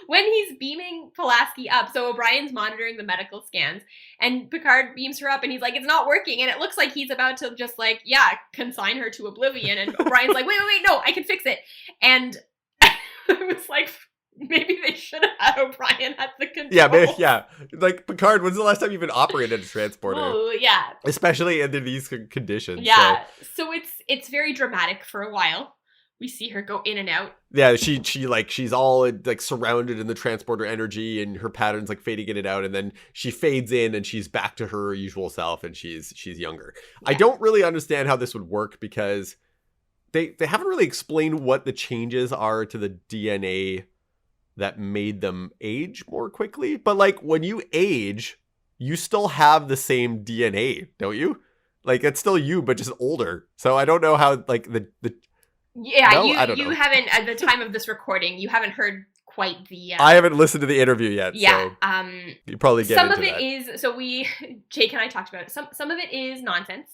when he's beaming Pulaski up, so O'Brien's monitoring the medical scans, and Picard beams her up, and he's like, it's not working, and it looks like he's about to just like, consign her to oblivion, and O'Brien's like, wait, no, I can fix it. And it was like, maybe they should have had O'Brien at the controls. Yeah. Like, Picard, when's the last time you even operated a transporter? Oh, yeah. Especially under these conditions. Yeah. So it's very dramatic for a while. We see her go in and out. Yeah, she's all like surrounded in the transporter energy, and her pattern's like fading in and out, and then she fades in and she's back to her usual self, and she's younger. Yeah. I don't really understand how this would work because they haven't really explained what the changes are to the DNA that made them age more quickly. But like when you age, you still have the same DNA, don't you? Like it's still you, but just older. So I don't know how like the yeah, no? you haven't, at the time of this recording, you haven't heard quite the... I haven't listened to the interview yet, yeah, so you probably get some into of it that. Is, so Jake and I talked about it, some of it is nonsense,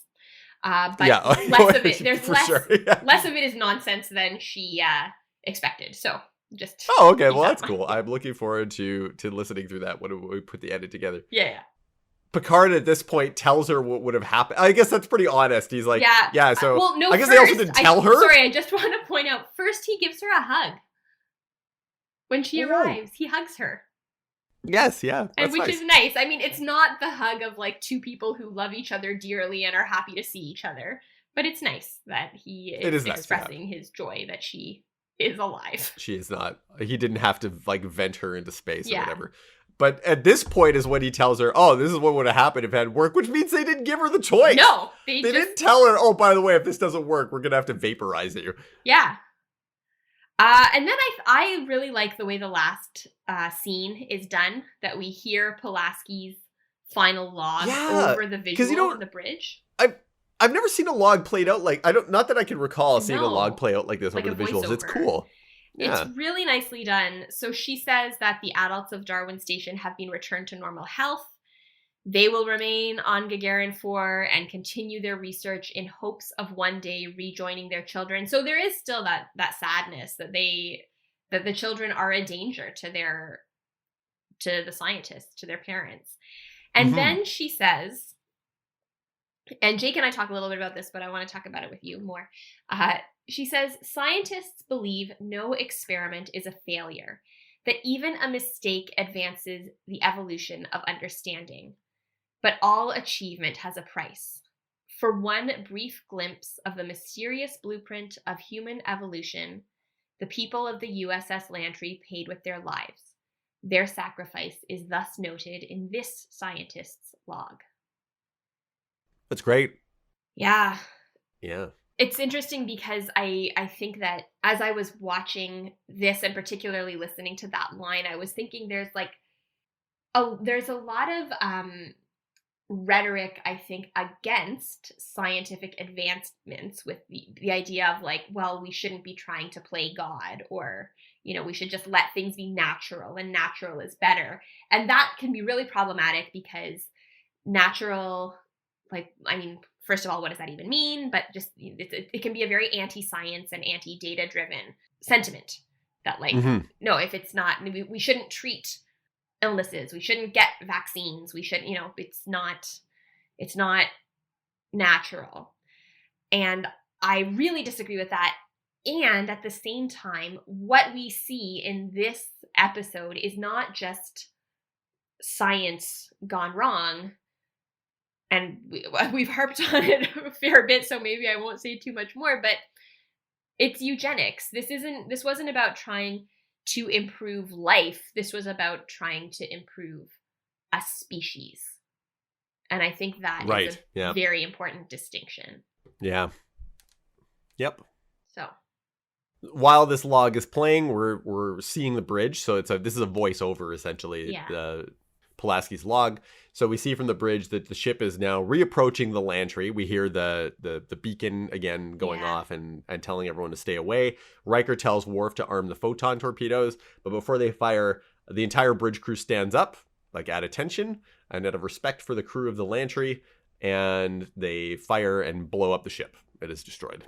but yeah. less of it, there's less, sure, yeah. less of it is nonsense than she expected, so just... Oh, okay, well that's cool. I'm looking forward to listening through that when we put the edit together. Yeah. Picard at this point tells her what would have happened. I guess that's pretty honest. He's like, so well, no, I guess they also didn't tell her. Sorry, I just want to point out, first he gives her a hug. When she arrives, he hugs her. Yes, yeah. And which is nice. I mean, it's not the hug of like two people who love each other dearly and are happy to see each other, but it's nice that he is expressing his joy that she is alive. She is not. He didn't have to like vent her into space or whatever. But at this point is when he tells her, oh, this is what would have happened if it had worked, which means they didn't give her the choice. No. They didn't tell her, oh, by the way, if this doesn't work, we're going to have to vaporize you. Yeah. And then I really like the way the last scene is done, that we hear Pulaski's final log over the visual on the bridge. I've never seen a log played out like, not that I can recall seeing a log play out like this over the visuals. It's cool. Yeah. It's really nicely done. So she says that the adults of Darwin Station have been returned to normal health. They will remain on Gagarin 4 and continue their research in hopes of one day rejoining their children. So there is still that sadness that the children are a danger to the scientists, to their parents. And then she says, and Jake and I talk a little bit about this, but I want to talk about it with you more. She says, scientists believe no experiment is a failure, that even a mistake advances the evolution of understanding. But all achievement has a price. For one brief glimpse of the mysterious blueprint of human evolution, the people of the USS Lantry paid with their lives. Their sacrifice is thus noted in this scientist's log. That's great. Yeah. Yeah. It's interesting because I think that as I was watching this and particularly listening to that line, I was thinking there's a lot of rhetoric, I think, against scientific advancements with the idea of like, well, we shouldn't be trying to play God, or, we should just let things be natural and natural is better. And that can be really problematic because natural, first of all, what does that even mean? But just it can be a very anti-science and anti-data driven sentiment that no, if it's not, we shouldn't treat illnesses. We shouldn't get vaccines. We should, it's not natural. And I really disagree with that. And at the same time, what we see in this episode is not just science gone wrong. And we've harped on it a fair bit, so maybe I won't say too much more, but It's eugenics. This wasn't about trying to improve life. This was about trying to improve a species. And I think that is a very important distinction. Yeah. Yep. So while this log is playing, we're seeing the bridge. So this is a voiceover essentially. Pulaski's log. So we see from the bridge that the ship is now reapproaching the Lantry. We hear the beacon again going off and telling everyone to stay away. Riker tells Worf to arm the photon torpedoes, but before they fire, the entire bridge crew stands up, like at attention and out of respect for the crew of the Lantry, and they fire and blow up the ship. It is destroyed.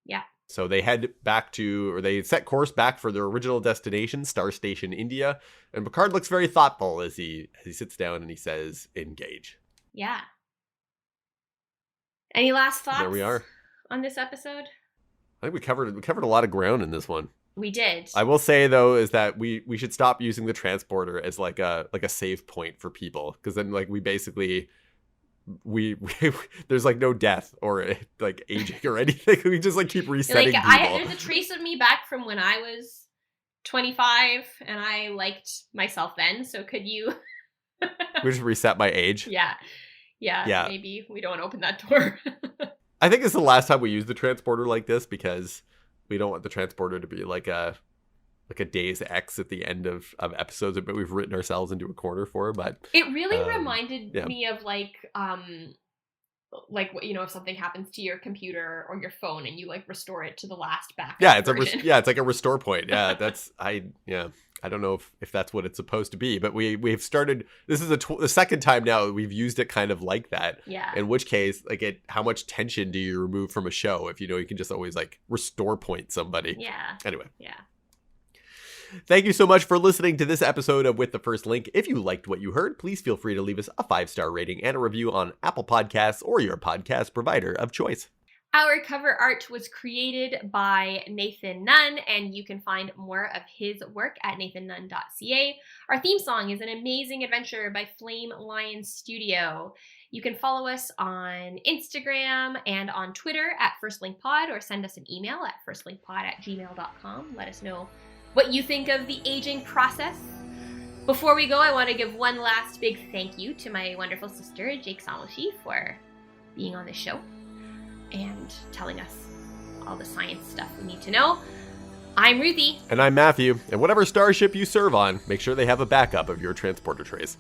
Yeah. So they they set course back for their original destination, Star Station, India. And Picard looks very thoughtful as he sits down and he says, engage. Yeah. Any last thoughts There we are. On this episode? I think we covered a lot of ground in this one. We did. I will say, though, is that we should stop using the transporter as like a save point for people. Because then like we basically... We there's like no death or like aging or anything. We just like keep resetting people. There's a trace of me back from when I was 25 and I liked myself then. So could you? We just reset my age. Yeah. Maybe we don't want to open that door. I think it's the last time we use the transporter like this because we don't want the transporter to be like a Days X at the end of episodes, but we've written ourselves into a corner for. But it really reminded me of like if something happens to your computer or your phone and you like restore it to the last backup. It's like a restore point. Yeah, I don't know if that's what it's supposed to be, but we've started. This is the second time now we've used it kind of like that. Yeah. In which case, like, how much tension do you remove from a show if you can just always like restore point somebody? Yeah. Anyway. Yeah. Thank you so much for listening to this episode of With the First Link. If you liked what you heard, please feel free to leave us a 5-star rating and a review on Apple Podcasts or your podcast provider of choice. Our cover art was created by Nathan Nunn, and you can find more of his work at nathannunn.ca. Our theme song is An Amazing Adventure by Flame Lion Studio. You can follow us on Instagram and on Twitter at FirstLinkPod, or send us an email at firstlinkpod@gmail.com. Let us know what you think of the aging process. Before we go, I want to give one last big thank you to my wonderful sister, Jake Samoshi, for being on the show and telling us all the science stuff we need to know. I'm Ruthie. And I'm Matthew. And whatever starship you serve on, make sure they have a backup of your transporter trays.